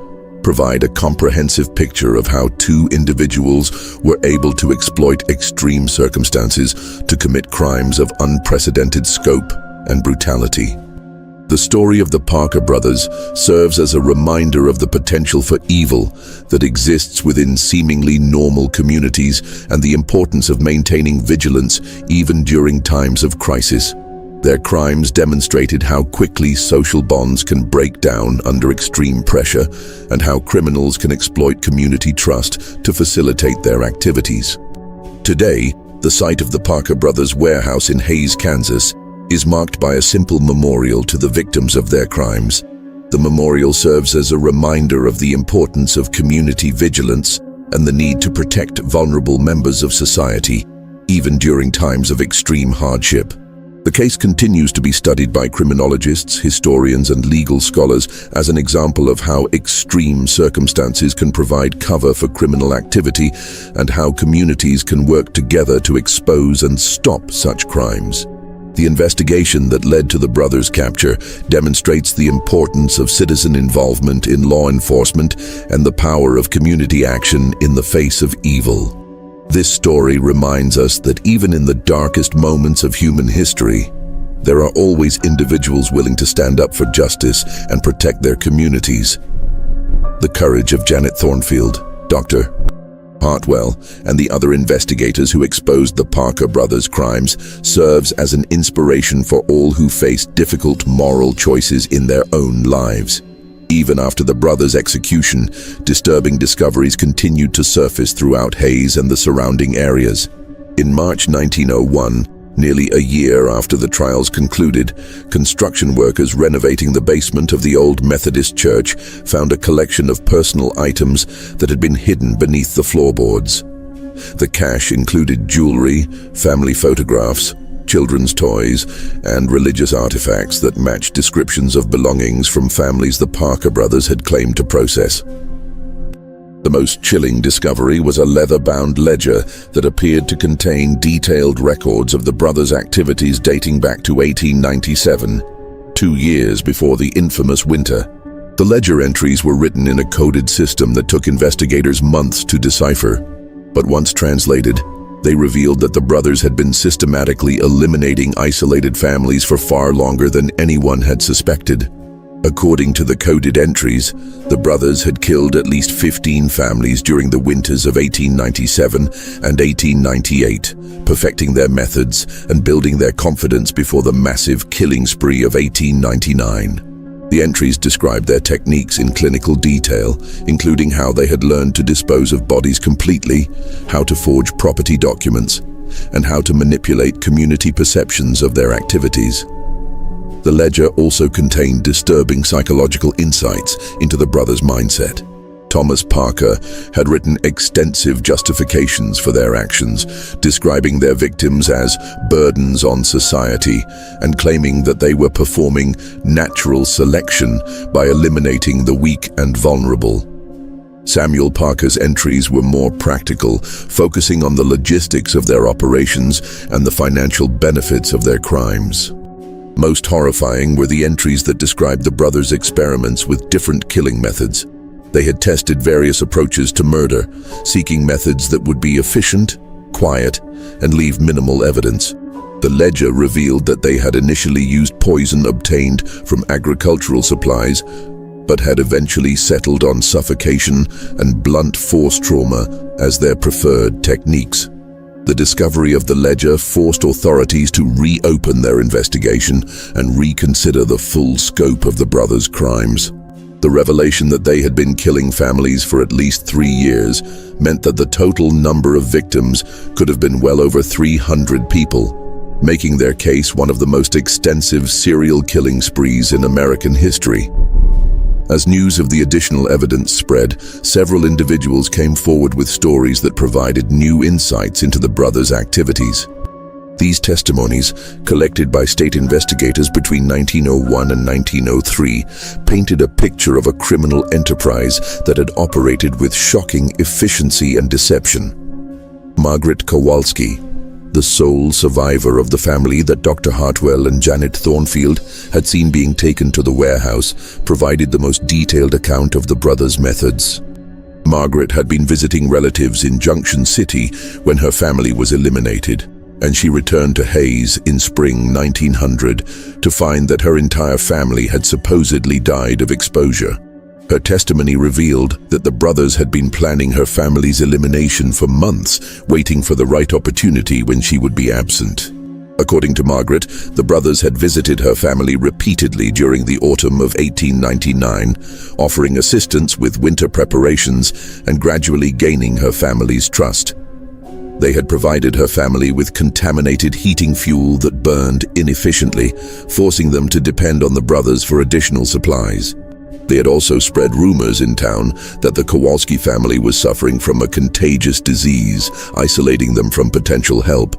[SPEAKER 1] provide a comprehensive picture of how two individuals were able to exploit extreme circumstances to commit crimes of unprecedented scope and brutality. The story of the Parker brothers serves as a reminder of the potential for evil that exists within seemingly normal communities and the importance of maintaining vigilance even during times of crisis. Their crimes demonstrated how quickly social bonds can break down under extreme pressure and how criminals can exploit community trust to facilitate their activities. Today, the site of the Parker brothers' warehouse in Hayes, Kansas, is marked by a simple memorial to the victims of their crimes. The memorial serves as a reminder of the importance of community vigilance and the need to protect vulnerable members of society, even during times of extreme hardship. The case continues to be studied by criminologists, historians, and legal scholars as an example of how extreme circumstances can provide cover for criminal activity and how communities can work together to expose and stop such crimes. The investigation that led to the brothers' capture demonstrates the importance of citizen involvement in law enforcement and the power of community action in the face of evil. This story reminds us that even in the darkest moments of human history, there are always individuals willing to stand up for justice and protect their communities. The courage of Janet Thornfield, Dr. Hartwell, and the other investigators who exposed the Parker brothers' crimes serves as an inspiration for all who face difficult moral choices in their own lives. Even after the brothers' execution, disturbing discoveries continued to surface throughout Hayes and the surrounding areas. In March 1901, nearly a year after the trials concluded, construction workers renovating the basement of the old Methodist church found a collection of personal items that had been hidden beneath the floorboards. The cache included jewelry, family photographs, children's toys, and religious artifacts that matched descriptions of belongings from families the Parker brothers had claimed to process. The most chilling discovery was a leather-bound ledger that appeared to contain detailed records of the brothers' activities dating back to 1897, 2 years before the infamous winter. The ledger entries were written in a coded system that took investigators months to decipher, but once translated, they revealed that the brothers had been systematically eliminating isolated families for far longer than anyone had suspected. According to the coded entries, the brothers had killed at least 15 families during the winters of 1897 and 1898, perfecting their methods and building their confidence before the massive killing spree of 1899. The entries described their techniques in clinical detail, including how they had learned to dispose of bodies completely, how to forge property documents, and how to manipulate community perceptions of their activities. The ledger also contained disturbing psychological insights into the brothers' mindset. Thomas Parker had written extensive justifications for their actions, describing their victims as burdens on society and claiming that they were performing natural selection by eliminating the weak and vulnerable. Samuel Parker's entries were more practical, focusing on the logistics of their operations and the financial benefits of their crimes. Most horrifying were the entries that described the brothers' experiments with different killing methods. They had tested various approaches to murder, seeking methods that would be efficient, quiet, and leave minimal evidence. The ledger revealed that they had initially used poison obtained from agricultural supplies, but had eventually settled on suffocation and blunt force trauma as their preferred techniques. The discovery of the ledger forced authorities to reopen their investigation and reconsider the full scope of the brothers' crimes. The revelation that they had been killing families for at least 3 years meant that the total number of victims could have been well over 300 people, making their case one of the most extensive serial killing sprees in American history. As news of the additional evidence spread, several individuals came forward with stories that provided new insights into the brothers' activities. These testimonies, collected by state investigators between 1901 and 1903, painted a picture of a criminal enterprise that had operated with shocking efficiency and deception. Margaret Kowalski, the sole survivor of the family that Dr. Hartwell and Janet Thornfield had seen being taken to the warehouse, provided the most detailed account of the brothers' methods. Margaret had been visiting relatives in Junction City when her family was eliminated, and she returned to Hayes in spring 1900 to find that her entire family had supposedly died of exposure. Her testimony revealed that the brothers had been planning her family's elimination for months, waiting for the right opportunity when she would be absent. According to Margaret, the brothers had visited her family repeatedly during the autumn of 1899, offering assistance with winter preparations and gradually gaining her family's trust. They had provided her family with contaminated heating fuel that burned inefficiently, forcing them to depend on the brothers for additional supplies. They had also spread rumors in town that the Kowalski family was suffering from a contagious disease, isolating them from potential help.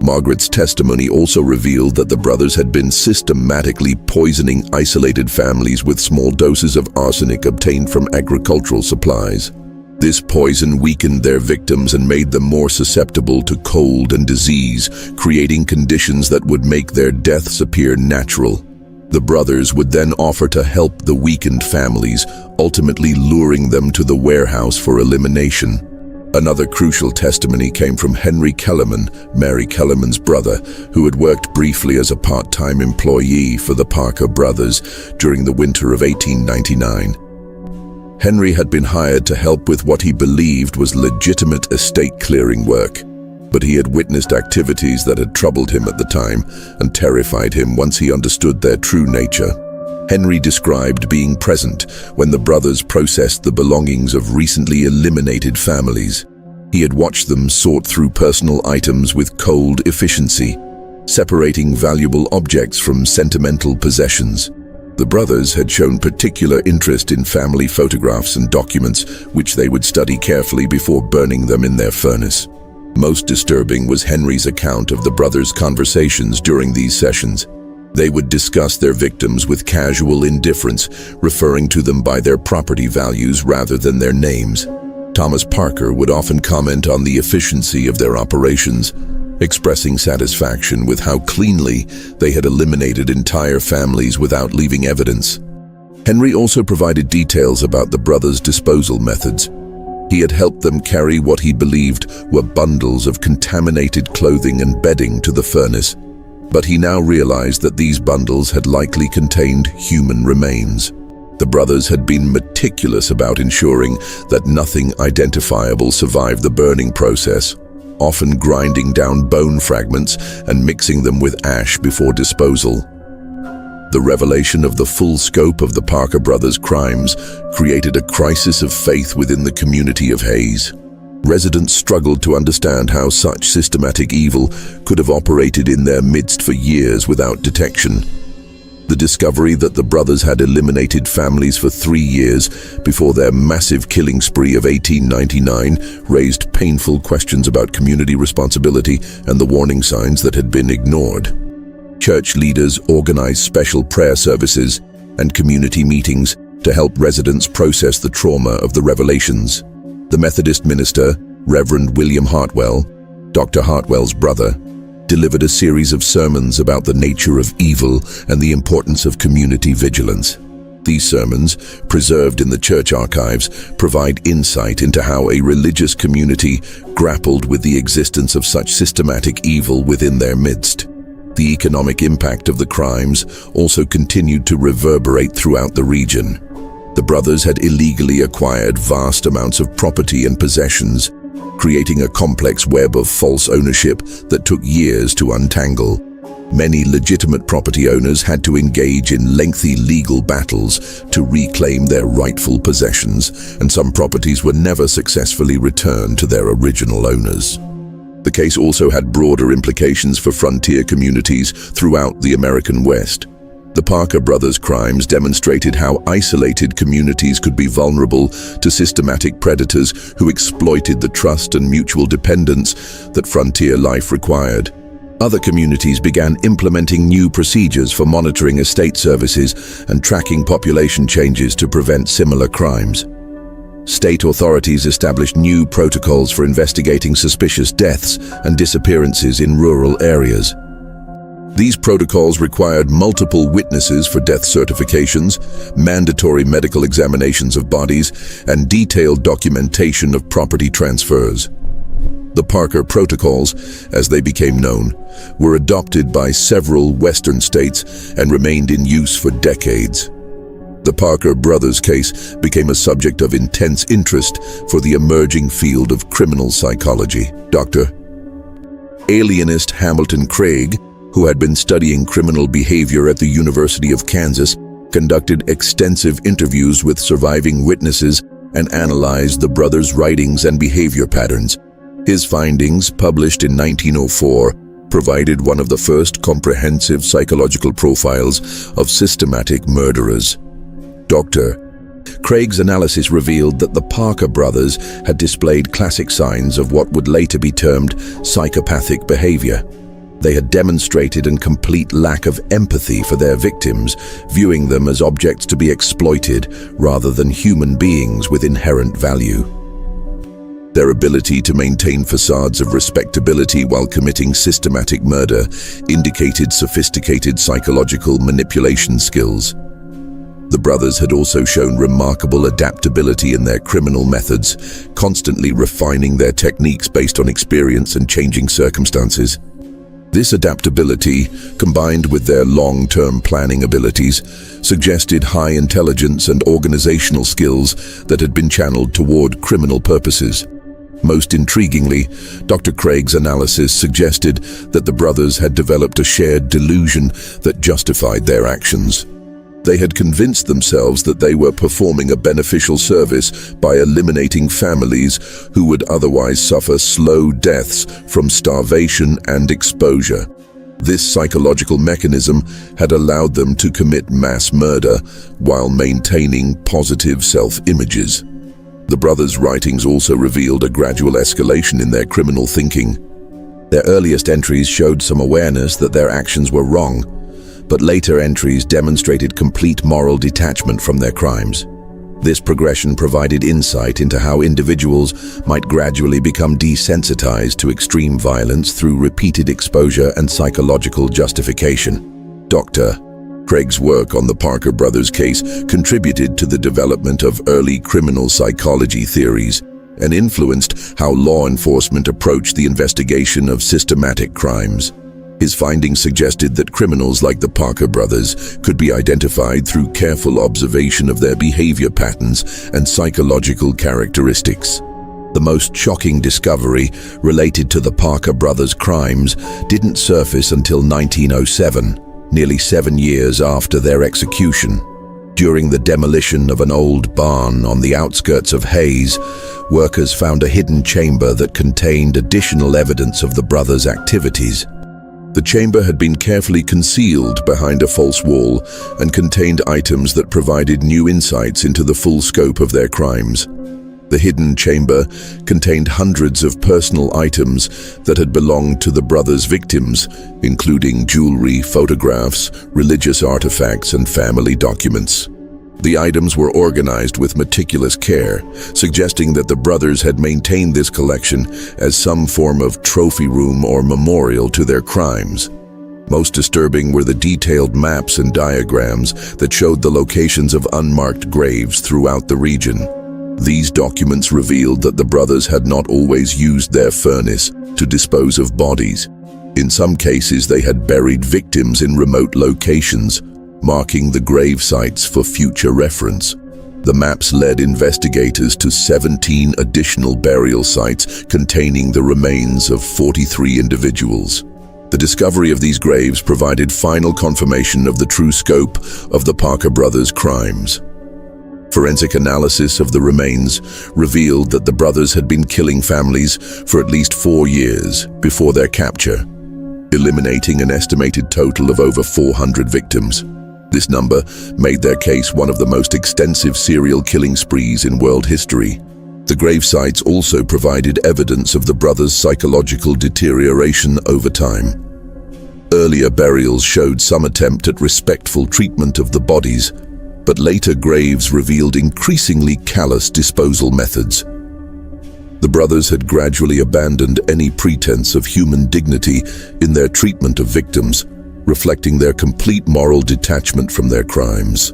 [SPEAKER 1] Margaret's testimony also revealed that the brothers had been systematically poisoning isolated families with small doses of arsenic obtained from agricultural supplies. This poison weakened their victims and made them more susceptible to cold and disease, creating conditions that would make their deaths appear natural. The brothers would then offer to help the weakened families, ultimately luring them to the warehouse for elimination. Another crucial testimony came from Henry Kellerman, Mary Kellerman's brother, who had worked briefly as a part-time employee for the Parker brothers during the winter of 1899. Henry had been hired to help with what he believed was legitimate estate clearing work, but he had witnessed activities that had troubled him at the time and terrified him once he understood their true nature. Henry described being present when the brothers processed the belongings of recently eliminated families. He had watched them sort through personal items with cold efficiency, separating valuable objects from sentimental possessions. The brothers had shown particular interest in family photographs and documents, which they would study carefully before burning them in their furnace. Most disturbing was Henry's account of the brothers' conversations during these sessions. They would discuss their victims with casual indifference, referring to them by their property values rather than their names. Thomas Parker would often comment on the efficiency of their operations, expressing satisfaction with how cleanly they had eliminated entire families without leaving evidence. Henry also provided details about the brothers' disposal methods. He had helped them carry what he believed were bundles of contaminated clothing and bedding to the furnace, but he now realized that these bundles had likely contained human remains. The brothers had been meticulous about ensuring that nothing identifiable survived the burning process, often grinding down bone fragments and mixing them with ash before disposal. The revelation of the full scope of the Parker brothers' crimes created a crisis of faith within the community of Hayes. Residents struggled to understand how such systematic evil could have operated in their midst for years without detection. The discovery that the brothers had eliminated families for 3 years before their massive killing spree of 1899 raised painful questions about community responsibility and the warning signs that had been ignored. Church leaders organized special prayer services and community meetings to help residents process the trauma of the revelations. The Methodist minister, Reverend William Hartwell, Dr. Hartwell's brother, delivered a series of sermons about the nature of evil and the importance of community vigilance. These sermons, preserved in the church archives, provide insight into how a religious community grappled with the existence of such systematic evil within their midst. The economic impact of the crimes also continued to reverberate throughout the region. The brothers had illegally acquired vast amounts of property and possessions, creating a complex web of false ownership that took years to untangle. Many legitimate property owners had to engage in lengthy legal battles to reclaim their rightful possessions, and some properties were never successfully returned to their original owners. The case also had broader implications for frontier communities throughout the American West. The Parker brothers' crimes demonstrated how isolated communities could be vulnerable to systematic predators who exploited the trust and mutual dependence that frontier life required. Other communities began implementing new procedures for monitoring estate services and tracking population changes to prevent similar crimes. State authorities established new protocols for investigating suspicious deaths and disappearances in rural areas. These protocols required multiple witnesses for death certifications, mandatory medical examinations of bodies, and detailed documentation of property transfers. The Parker Protocols, as they became known, were adopted by several Western states and remained in use for decades. The Parker brothers' case became a subject of intense interest for the emerging field of criminal psychology. Dr. Alienist Hamilton Craig, who had been studying criminal behavior at the University of Kansas, conducted extensive interviews with surviving witnesses and analyzed the brothers' writings and behavior patterns. His findings, published in 1904, provided one of the first comprehensive psychological profiles of systematic murderers. Dr. Craig's analysis revealed that the Parker brothers had displayed classic signs of what would later be termed psychopathic behavior. They had demonstrated a complete lack of empathy for their victims, viewing them as objects to be exploited rather than human beings with inherent value. Their ability to maintain facades of respectability while committing systematic murder indicated sophisticated psychological manipulation skills. The brothers had also shown remarkable adaptability in their criminal methods, constantly refining their techniques based on experience and changing circumstances. This adaptability, combined with their long-term planning abilities, suggested high intelligence and organizational skills that had been channeled toward criminal purposes. Most intriguingly, Dr. Craig's analysis suggested that the brothers had developed a shared delusion that justified their actions. They had convinced themselves that they were performing a beneficial service by eliminating families who would otherwise suffer slow deaths from starvation and exposure. This psychological mechanism had allowed them to commit mass murder while maintaining positive self-images. The brothers' writings also revealed a gradual escalation in their criminal thinking. Their earliest entries showed some awareness that their actions were wrong, but later entries demonstrated complete moral detachment from their crimes. This progression provided insight into how individuals might gradually become desensitized to extreme violence through repeated exposure and psychological justification. Dr. Craig's work on the Parker brothers' case contributed to the development of early criminal psychology theories and influenced how law enforcement approached the investigation of systematic crimes. His findings suggested that criminals like the Parker brothers could be identified through careful observation of their behavior patterns and psychological characteristics. The most shocking discovery related to the Parker brothers' crimes didn't surface until 1907. nearly 7 years after their execution. During the demolition of an old barn on the outskirts of Hayes, workers found a hidden chamber that contained additional evidence of the brothers' activities. The chamber had been carefully concealed behind a false wall and contained items that provided new insights into the full scope of their crimes. The hidden chamber contained hundreds of personal items that had belonged to the brothers' victims, including jewelry, photographs, religious artifacts, and family documents. The items were organized with meticulous care, suggesting that the brothers had maintained this collection as some form of trophy room or memorial to their crimes. Most disturbing were the detailed maps and diagrams that showed the locations of unmarked graves throughout the region. These documents revealed that the brothers had not always used their furnace to dispose of bodies. In some cases, they had buried victims in remote locations, marking the grave sites for future reference. The maps led investigators to 17 additional burial sites containing the remains of 43 individuals. The discovery of these graves provided final confirmation of the true scope of the Parker brothers' crimes. Forensic analysis of the remains revealed that the brothers had been killing families for at least 4 years before their capture, eliminating an estimated total of over 400 victims. This number made their case one of the most extensive serial killing sprees in world history. The grave sites also provided evidence of the brothers' psychological deterioration over time. Earlier burials showed some attempt at respectful treatment of the bodies, but later graves revealed increasingly callous disposal methods. The brothers had gradually abandoned any pretense of human dignity in their treatment of victims, reflecting their complete moral detachment from their crimes.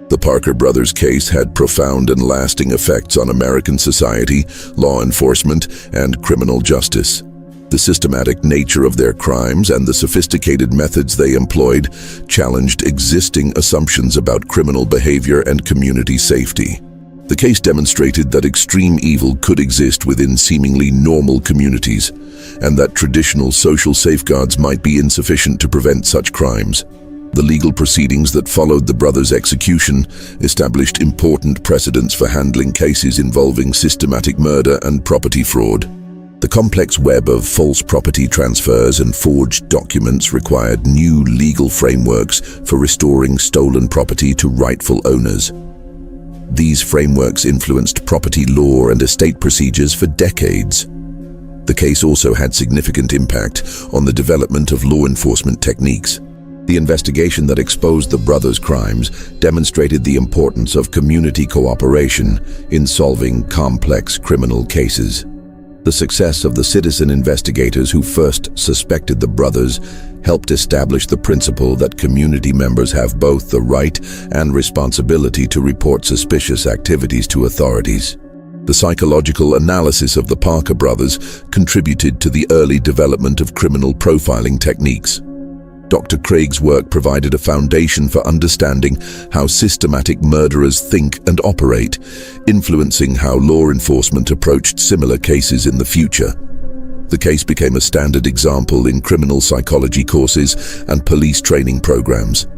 [SPEAKER 1] The Parker brothers' case had profound and lasting effects on American society, law enforcement, and criminal justice. The systematic nature of their crimes and the sophisticated methods they employed challenged existing assumptions about criminal behavior and community safety. The case demonstrated that extreme evil could exist within seemingly normal communities, and that traditional social safeguards might be insufficient to prevent such crimes. The legal proceedings that followed the brothers' execution established important precedents for handling cases involving systematic murder and property fraud. The complex web of false property transfers and forged documents required new legal frameworks for restoring stolen property to rightful owners. These frameworks influenced property law and estate procedures for decades. The case also had significant impact on the development of law enforcement techniques. The investigation that exposed the brothers' crimes demonstrated the importance of community cooperation in solving complex criminal cases. The success of the citizen investigators who first suspected the brothers helped establish the principle that community members have both the right and responsibility to report suspicious activities to authorities. The psychological analysis of the Parker brothers contributed to the early development of criminal profiling techniques. Dr. Craig's work provided a foundation for understanding how systematic murderers think and operate, influencing how law enforcement approached similar cases in the future. The case became a standard example in criminal psychology courses and police training programs.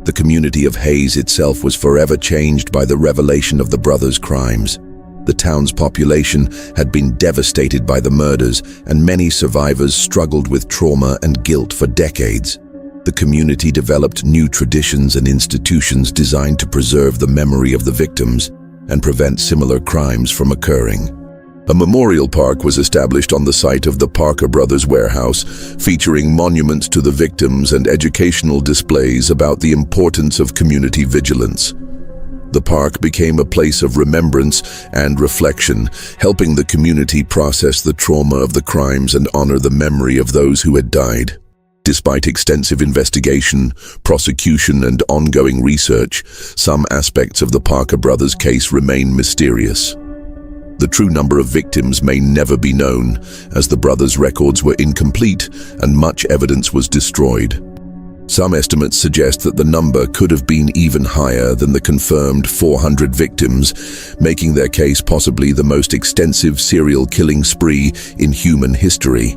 [SPEAKER 1] The community of Hayes itself was forever changed by the revelation of the brothers' crimes. The town's population had been devastated by the murders, and many survivors struggled with trauma and guilt for decades. The community developed new traditions and institutions designed to preserve the memory of the victims and prevent similar crimes from occurring. A memorial park was established on the site of the Parker brothers' warehouse, featuring monuments to the victims and educational displays about the importance of community vigilance. The park became a place of remembrance and reflection, helping the community process the trauma of the crimes and honor the memory of those who had died. Despite extensive investigation, prosecution, and ongoing research, some aspects of the Parker brothers' case remain mysterious. The true number of victims may never be known, as the brothers' records were incomplete and much evidence was destroyed. Some estimates suggest that the number could have been even higher than the confirmed 400 victims, making their case possibly the most extensive serial killing spree in human history.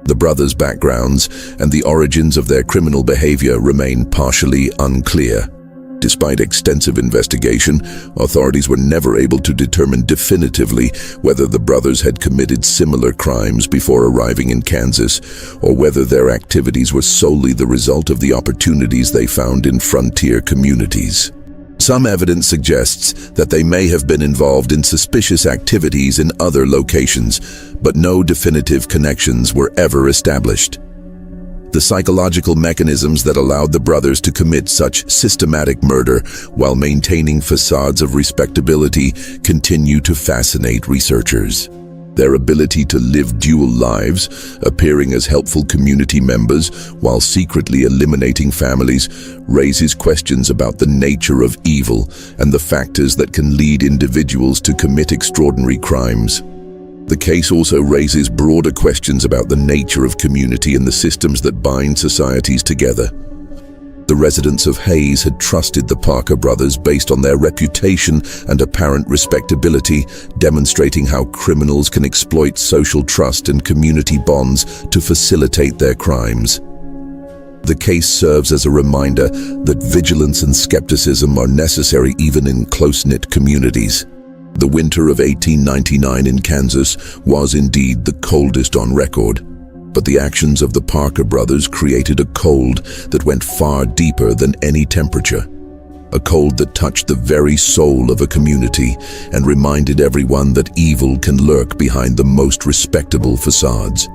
[SPEAKER 1] The brothers' backgrounds and the origins of their criminal behavior remain partially unclear. Despite extensive investigation, authorities were never able to determine definitively whether the brothers had committed similar crimes before arriving in Kansas, or whether their activities were solely the result of the opportunities they found in frontier communities. Some evidence suggests that they may have been involved in suspicious activities in other locations, but no definitive connections were ever established. The psychological mechanisms that allowed the brothers to commit such systematic murder while maintaining facades of respectability continue to fascinate researchers. Their ability to live dual lives, appearing as helpful community members while secretly eliminating families, raises questions about the nature of evil and the factors that can lead individuals to commit extraordinary crimes. The case also raises broader questions about the nature of community and the systems that bind societies together. The residents of Hayes had trusted the Parker brothers based on their reputation and apparent respectability, demonstrating how criminals can exploit social trust and community bonds to facilitate their crimes. The case serves as a reminder that vigilance and skepticism are necessary even in close-knit communities. The winter of 1899 in Kansas was indeed the coldest on record, but the actions of the Parker brothers created a cold that went far deeper than any temperature. A cold that touched the very soul of a community and reminded everyone that evil can lurk behind the most respectable facades.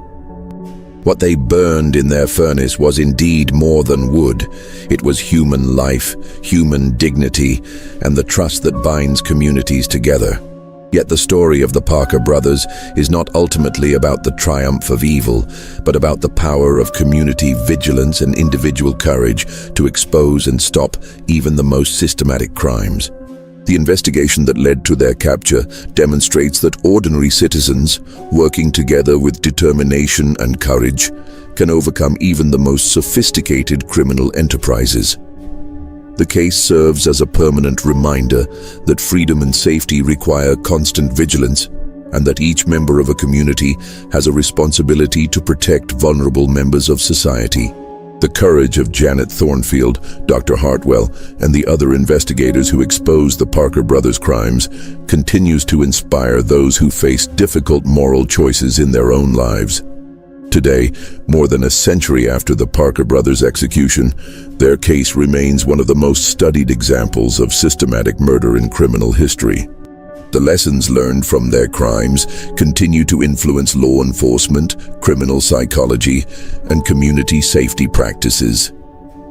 [SPEAKER 1] What they burned in their furnace was indeed more than wood. It was human life, human dignity, and the trust that binds communities together. Yet the story of the Parker brothers is not ultimately about the triumph of evil, but about the power of community vigilance and individual courage to expose and stop even the most systematic crimes. The investigation that led to their capture demonstrates that ordinary citizens, working together with determination and courage, can overcome even the most sophisticated criminal enterprises. The case serves as a permanent reminder that freedom and safety require constant vigilance, and that each member of a community has a responsibility to protect vulnerable members of society. The courage of Janet Thornfield, Dr. Hartwell, and the other investigators who exposed the Parker brothers' crimes continues to inspire those who face difficult moral choices in their own lives. Today, more than a century after the Parker brothers' execution, their case remains one of the most studied examples of systematic murder in criminal history. The lessons learned from their crimes continue to influence law enforcement, criminal psychology, and community safety practices.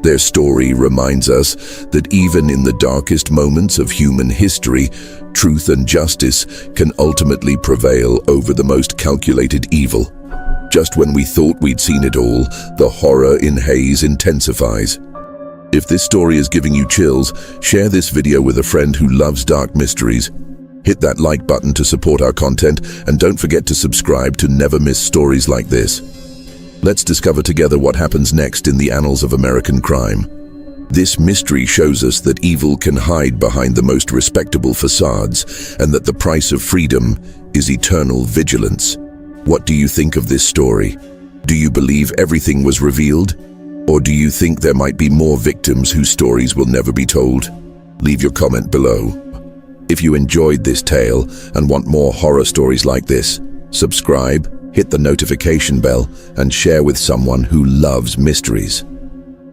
[SPEAKER 1] Their story reminds us that even in the darkest moments of human history, truth and justice can ultimately prevail over the most calculated evil. Just when we thought we'd seen it all, the horror in Hayes intensifies. If this story is giving you chills, share this video with a friend who loves dark mysteries. Hit that like button to support our content, and don't forget to subscribe to never miss stories like this. Let's discover together what happens next in the annals of American crime. This mystery shows us that evil can hide behind the most respectable facades, and that the price of freedom is eternal vigilance. What do you think of this story? Do you believe everything was revealed? Or do you think there might be more victims whose stories will never be told? Leave your comment below. If you enjoyed this tale and want more horror stories like this, subscribe, hit the notification bell, and share with someone who loves mysteries.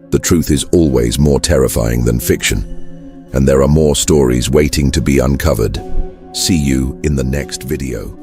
[SPEAKER 1] The truth is always more terrifying than fiction, and there are more stories waiting to be uncovered. See you in the next video.